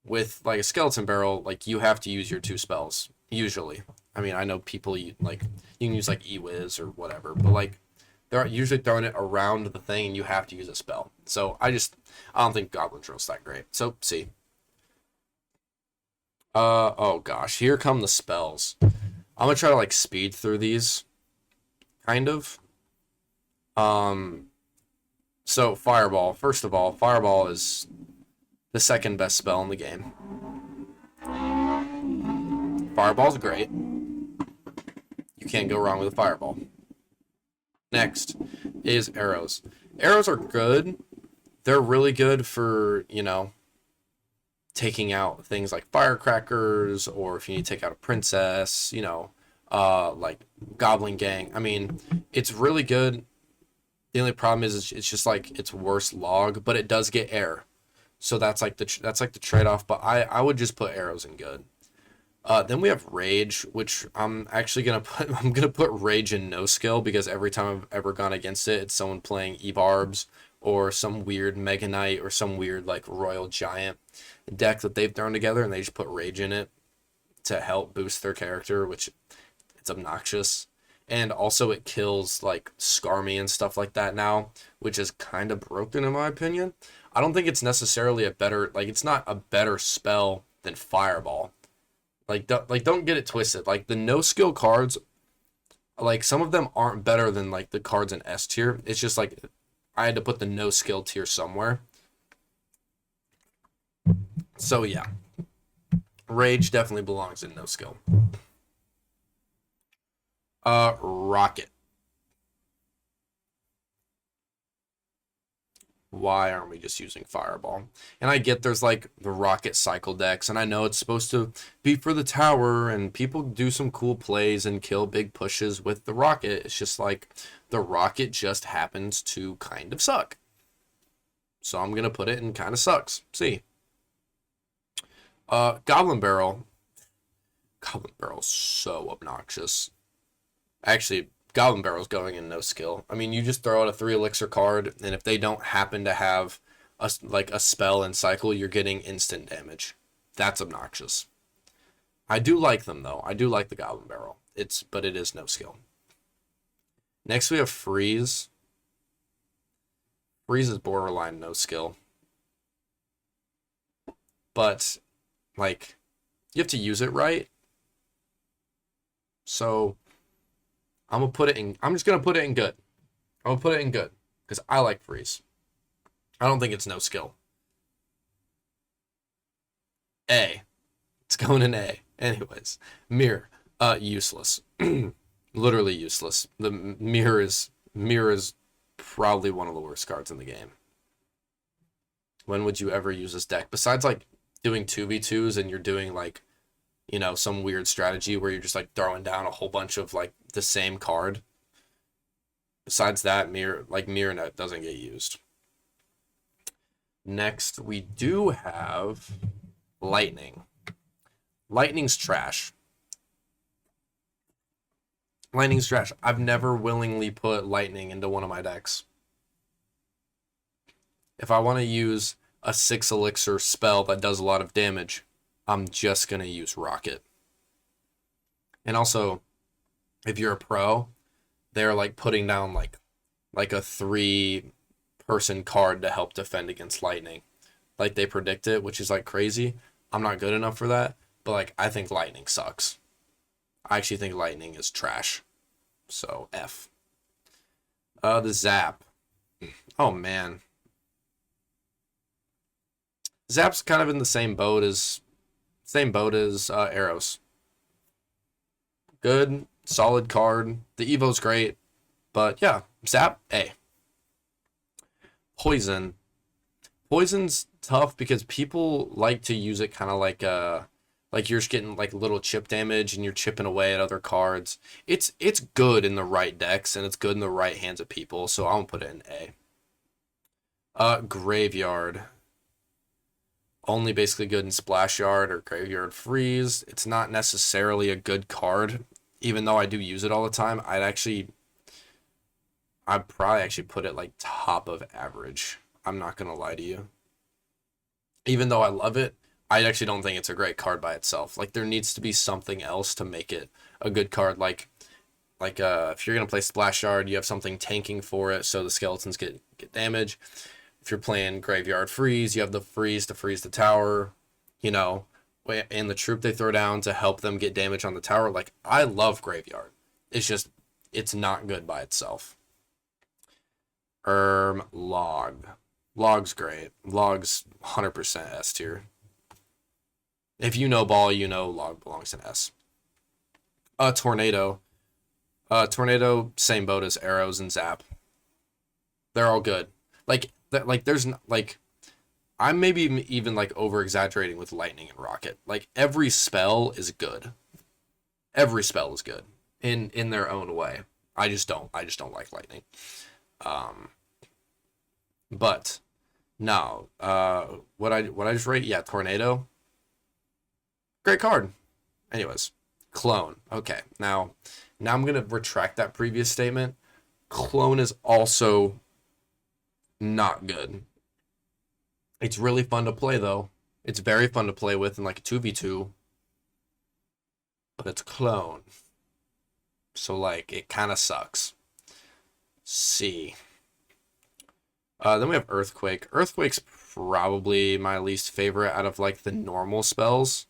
With like a skeleton barrel, like you have to use your 2 spells usually. I mean, I know people like you can use like EVOO or whatever, but like they're usually throwing it around the thing and you have to use a spell. So I don't think Goblin Drill's that great. So C. Oh gosh, here come the spells. I'm gonna try to like speed through these, kind of. Um, so Fireball. First of all, Fireball is the second best spell in the game. Fireball's great. You can't go wrong with a Fireball. Next is arrows. Arrows are good. They're really good for, taking out things like firecrackers, or if you need to take out a princess, like Goblin Gang. I mean, it's really good. The only problem is it's just like it's worse log, but it does get air. So that's like the trade-off, but I would just put arrows in good. Then we have Rage, which I'm actually gonna put Rage in no skill, because every time I've ever gone against it, it's someone playing EVOOO or some weird Mega Knight or some weird like Royal Giant deck that they've thrown together, and they just put Rage in it to help boost their character, which it's obnoxious. And also it kills like Skarmy and stuff like that now, which is kind of broken in my opinion. I don't think it's necessarily it's not a better spell than Fireball. Don't get it twisted. Like the no skill cards, like some of them aren't better than like the cards in S tier. It's just like I had to put the no skill tier somewhere. So yeah, Rage definitely belongs in no skill. Rocket. Why aren't we just using Fireball? And I get there's like the Rocket cycle decks, and I know it's supposed to be for the tower, and people do some cool plays and kill big pushes with the Rocket. It's just like the Rocket just happens to kind of suck. So I'm gonna put it in kind of sucks. See. Goblin Barrel. Goblin Barrel's so obnoxious. Actually, Goblin Barrel's going in no skill. I mean, you just throw out a 3 elixir card, and if they don't happen to have a spell and cycle, you're getting instant damage. That's obnoxious. I do like them though. I do like the Goblin Barrel. But it is no skill. Next we have Freeze. Freeze is borderline no skill. But like you have to use it right. So I'm just gonna put it in good. I'm gonna put it in good because I like Freeze. I don't think it's no skill. A. It's going in A. Anyways, Mirror. Useless. Literally useless. The Mirror is probably one of the worst cards in the game. When would you ever use this deck? Besides like doing 2v2s and you're doing like, some weird strategy where you're just like throwing down a whole bunch of like the same card. Besides that, Mirror Net doesn't get used. Next, we do have Lightning. Lightning's trash. Lightning's trash. I've never willingly put Lightning into one of my decks. If I want to use a 6 elixir spell that does a lot of damage, I'm just going to use Rocket. And also, if you're a pro, they're like putting down like a 3-person card to help defend against Lightning. Like they predict it, which is like crazy. I'm not good enough for that, but like I think Lightning sucks. I actually think Lightning is trash. So F. The Zap. Oh man. Zap's kind of in the same boat as Arrows. Good, solid card. The Evo's great, but yeah, Zap A. Poison. Poison's tough because people like to use it kind of like you're just getting like little chip damage and you're chipping away at other cards. It's good in the right decks and it's good in the right hands of people, so I'm gonna put it in A. Graveyard. Only basically good in Splash Yard or Graveyard Freeze. It's not necessarily a good card, even though I do use it all the time. I'd probably actually put it like top of average. I'm not gonna lie to you. Even though I love it, I actually don't think it's a great card by itself. Like there needs to be something else to make it a good card. Like if you're gonna play Splash Yard, you have something tanking for it, so the skeletons get damage. If you're playing Graveyard Freeze, you have the freeze to freeze the tower, and the troop they throw down to help them get damage on the tower. Like, I love Graveyard. It's just, it's not good by itself. Log. Log's great. Log's 100% S tier. If you know ball, you know Log belongs in S. Tornado. Tornado, same boat as arrows and zap. They're all good. There's like, I'm maybe even like over exaggerating with lightning and rocket. Like, every spell is good. Every spell is good in their own way. I just don't like lightning. But no, what I just rate, yeah, tornado. Great card. Anyways, clone. Okay, now I'm gonna retract that previous statement. Clone is also not good. It's really fun to play though. It's very fun to play with in like a 2v2. But it's clone. So like it kind of sucks. C. Then we have Earthquake. Earthquake's probably my least favorite out of like the normal spells.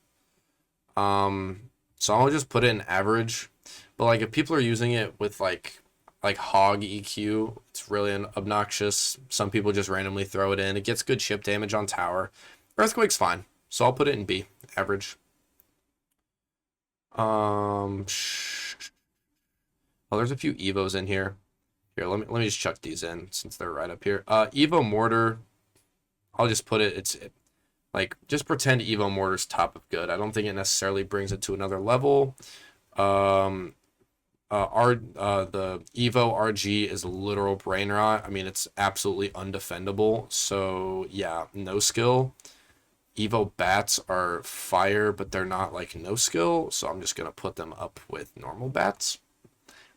So I'll just put it in average. But like if people are using it with like Hog EQ, it's really obnoxious. Some people just randomly throw it in. It gets good chip damage on tower. Earthquake's fine. So I'll put it in B, average. Oh, there's a few EVOs in here. Here, let me just chuck these in since they're right up here. Evo Mortar, I'll just put it, just pretend Evo Mortar's top of good. I don't think it necessarily brings it to another level. The Evo RG is literal brain rot. I mean, it's absolutely undefendable. So yeah, no skill. Evo Bats are fire, but they're not like no skill. So I'm just gonna put them up with normal bats.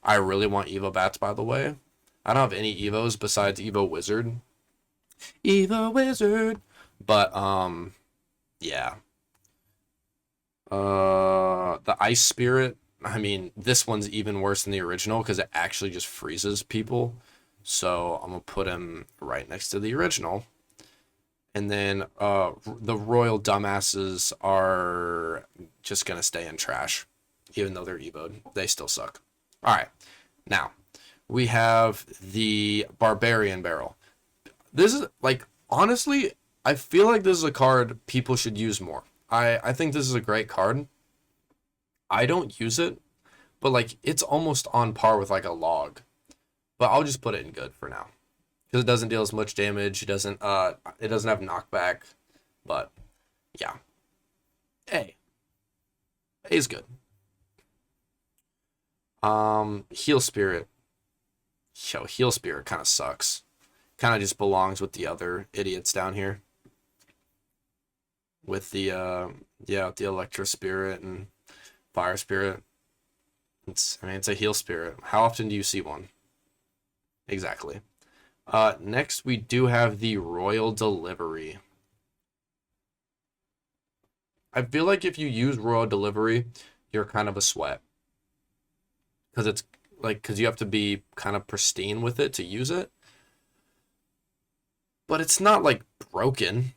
I really want Evo Bats, by the way. I don't have any Evos besides Evo Wizard. Evo Wizard. But yeah. The Ice Spirit. I mean, this one's even worse than the original because it actually just freezes people. So I'm going to put him right next to the original. And then the Royal Dumbasses are just going to stay in trash. Even though they're Evo'd. They still suck. All right. Now, we have the Barbarian Barrel. This is, like, honestly, I feel like this is a card people should use more. I think this is a great card. I don't use it, but like it's almost on par with like a log. But I'll just put it in good for now. Because it doesn't deal as much damage. It doesn't have knockback. But yeah. A. A is good. Heal Spirit. Yo, Heal Spirit kind of sucks. Kind of just belongs with the other idiots down here. With the the Electro Spirit and Fire Spirit. It's a heal spirit. How often do you see one? Exactly. Next we do have the Royal Delivery. I feel like if you use Royal Delivery, you're kind of a sweat. Because you have to be kind of pristine with it to use it. But it's not like broken.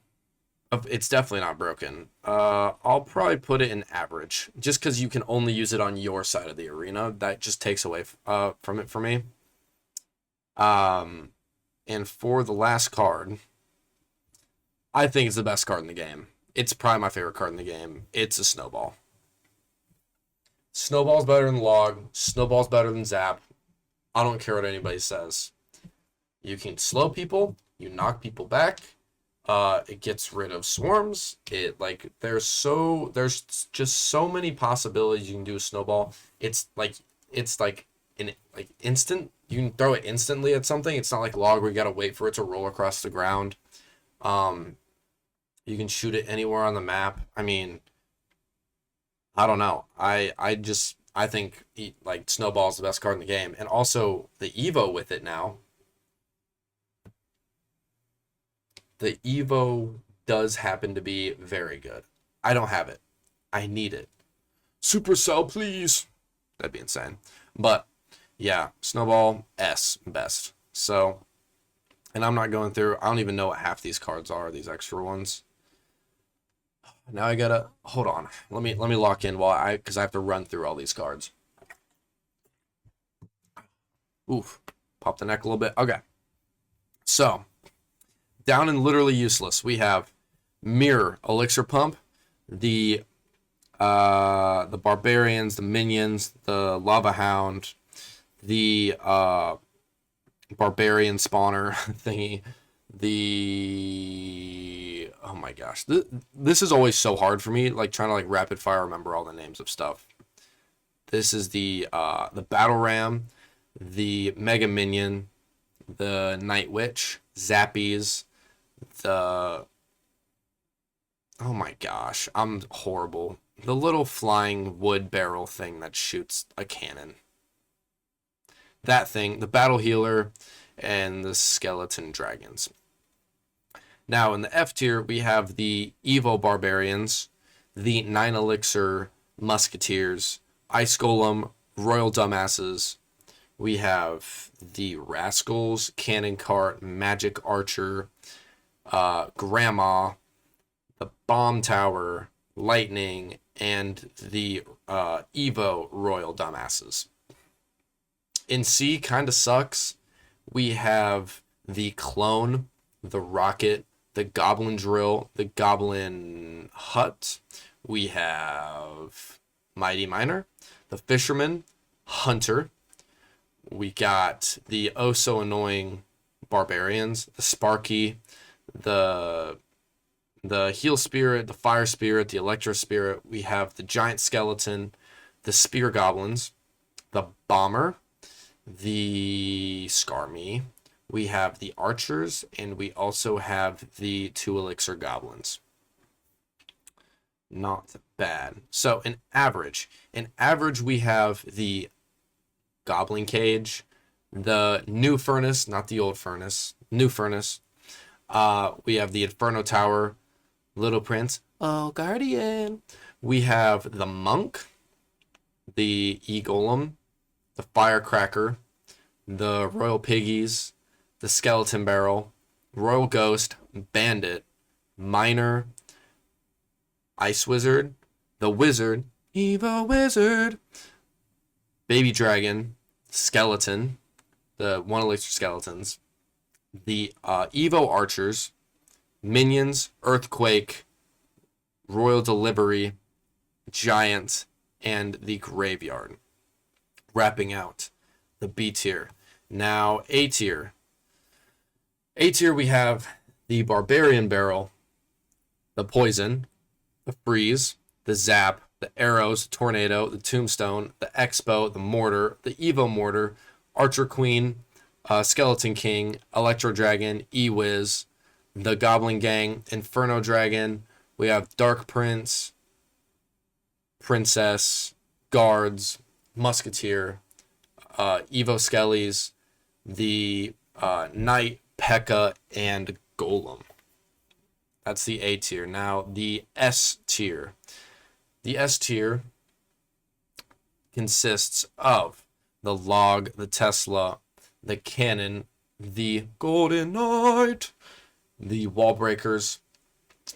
It's definitely not broken. I'll probably put it in average, just because you can only use it on your side of the arena. That just takes away from it for me. And for the last card, I think it's the best card in the game. It's probably my favorite card in the game. It's a Snowball. Snowball's better than Log. Snowball's better than Zap. I don't care what anybody says. You can slow people. You knock people back. It gets rid of swarms. There's just so many possibilities you can do with Snowball. It's like instant. You can throw it instantly at something. It's not like Log where you gotta wait for it to roll across the ground. You can shoot it anywhere on the map. I mean, I don't know. I think like Snowball is the best card in the game, and also the Evo with it now. The Evo does happen to be very good. I don't have it. I need it. Supercell, please. That'd be insane. But yeah, Snowball S best. So, and I'm not going through. I don't even know what half these cards are. These extra ones. Now I gotta hold on. Let me lock in because I have to run through all these cards. Oof, pop the neck a little bit. Okay, so down and literally useless, we have Mirror, Elixir Pump, the Barbarians, the Minions, the Lava Hound, the Barbarian Spawner thingy, oh my gosh, this is always so hard for me, like trying to like rapid fire remember all the names of stuff. This is the Battle Ram, the Mega Minion, the Night Witch, Zappies, the oh my gosh, I'm horrible. The little flying wood barrel thing that shoots a cannon. That thing, the Battle Healer, and the Skeleton Dragons. Now in the F tier, we have the EVOO Barbarians, the 9 Elixir Musketeers, Ice Golem, Royal Dumbasses. We have the Rascals, Cannon Cart, Magic Archer, Grandma, the Bomb Tower, Lightning, and the EVOO Royal Dumbasses. In C, kind of sucks. We have the Clone, the Rocket, the Goblin Drill, the Goblin Hut. We have Mighty Miner, the Fisherman, Hunter. We got the oh so annoying Barbarians, the Sparky, the Heal Spirit, the Fire Spirit, the Electro Spirit. We have the Giant Skeleton, the Spear Goblins, the Bomber, the Skarmy. We have the Archers, and we also have the 2 Elixir Goblins. Not bad. So in average we have the Goblin Cage, the New Furnace, not the old furnace, New Furnace. We have the Inferno Tower, Little Prince, oh Guardian. We have the Monk, the E-Golem, the Firecracker, the Royal Piggies, the Skeleton Barrel, Royal Ghost, Bandit, Miner, Ice Wizard, the Wizard, EVOO Wizard, Baby Dragon, Skeleton, the 1 Elixir Skeletons, the EVOO Archers, Minions, Earthquake, Royal Delivery, Giant, and the Graveyard. Wrapping out the B tier. Now A tier. A tier we have the Barbarian Barrel, the Poison, the Freeze, the Zap, the Arrows, the Tornado, the Tombstone, the Expo, the Mortar, the EVOO Mortar, Archer Queen, Skeleton King, Electro Dragon, EVOO, the Goblin Gang, Inferno Dragon. We have Dark Prince, Princess, Guards, Musketeer, EVOO Skellies, the Knight, P.E.K.K.A, and Golem. That's the A tier. Now the S tier. The S tier consists of the Log, the Tesla, the Cannon, the Golden Knight, the Wall Breakers,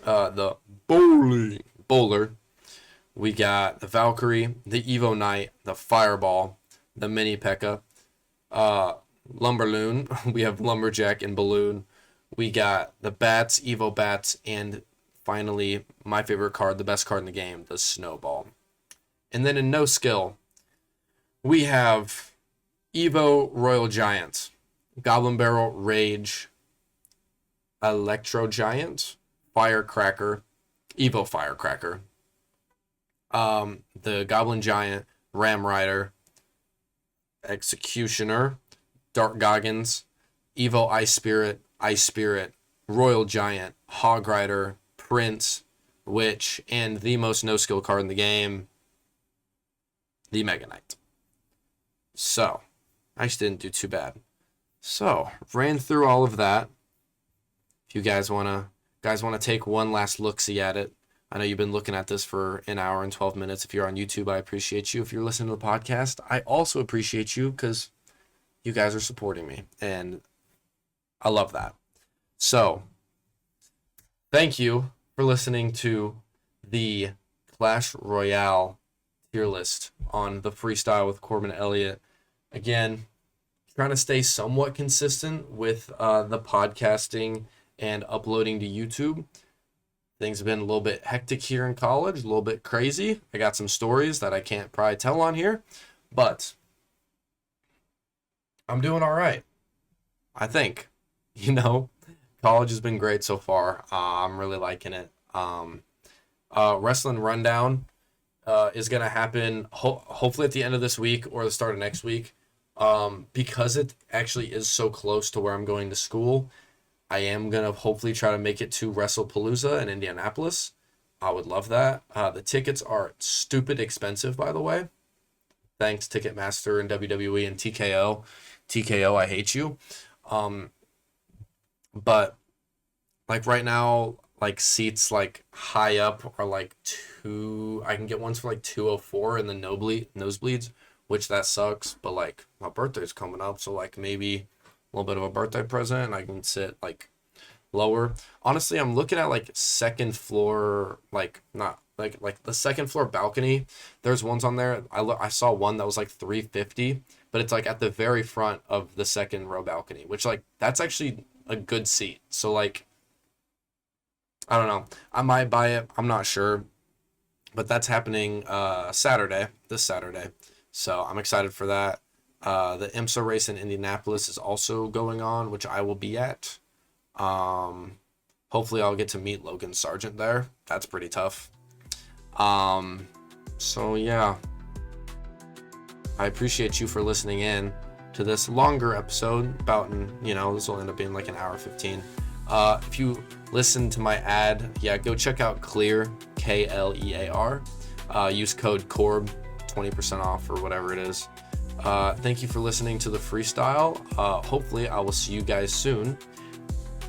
the Bowler. We got the Valkyrie, the EVOO Knight, the Fireball, the Mini P.E.K.K.A, Lumberloon. We have Lumberjack and Balloon. We got the Bats, EVOO Bats, and finally, my favorite card, the best card in the game, the Snowball. And then in no skill, we have EVOO Royal Giant, Goblin Barrel, Rage, Electro Giant, Firecracker, EVOO Firecracker, the Goblin Giant, Ram Rider, Executioner, Dark Goggins, EVOO Ice Spirit, Royal Giant, Hog Rider, Prince, Witch, and the most no-skill card in the game, the Mega Knight. So, I actually didn't do too bad. So, ran through all of that. If you guys wanna take one last look-see at it, I know you've been looking at this for an hour and 12 minutes. If you're on YouTube, I appreciate you. If you're listening to the podcast, I also appreciate you because you guys are supporting me, and I love that. So, thank you for listening to the Clash Royale tier list on the Freestyle with Corbin Elliott. Again, trying to stay somewhat consistent with the podcasting and uploading to YouTube. Things have been a little bit hectic here in college, a little bit crazy. I got some stories that I can't probably tell on here, but I'm doing all right, I think. College has been great so far. I'm really liking it. Wrestling Rundown is going to happen hopefully at the end of this week or the start of next week. Because it actually is so close to where I'm going to school, I am going to hopefully try to make it to WrestlePalooza in Indianapolis. I would love that. The tickets are stupid expensive, by the way. Thanks, Ticketmaster and WWE and TKO. TKO, I hate you. But like right now, like seats like high up are like I can get ones for like 204 in the nosebleeds, which that sucks. But like my birthday's coming up, so like maybe a little bit of a birthday present, and I can sit like lower. Honestly, I'm looking at like second floor, like not like the second floor balcony. There's ones on there. I saw one that was like $350, but it's like at the very front of the second row balcony, which like that's actually a good seat. So like I don't know. I might buy it. I'm not sure. But that's happening this Saturday. So I'm excited for that. The IMSA race in Indianapolis is also going on, which I will be at. Hopefully I'll get to meet Logan Sargent there. That's pretty tough. So yeah. I appreciate you for listening in to this longer episode. This will end up being like an hour 15. If you listen to my ad, go check out Clear, KLEAR. Use code CORB, 20% off or whatever it is. Thank you for listening to the Freestyle. Hopefully I will see you guys soon.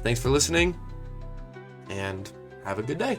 Thanks for listening, and have a good day.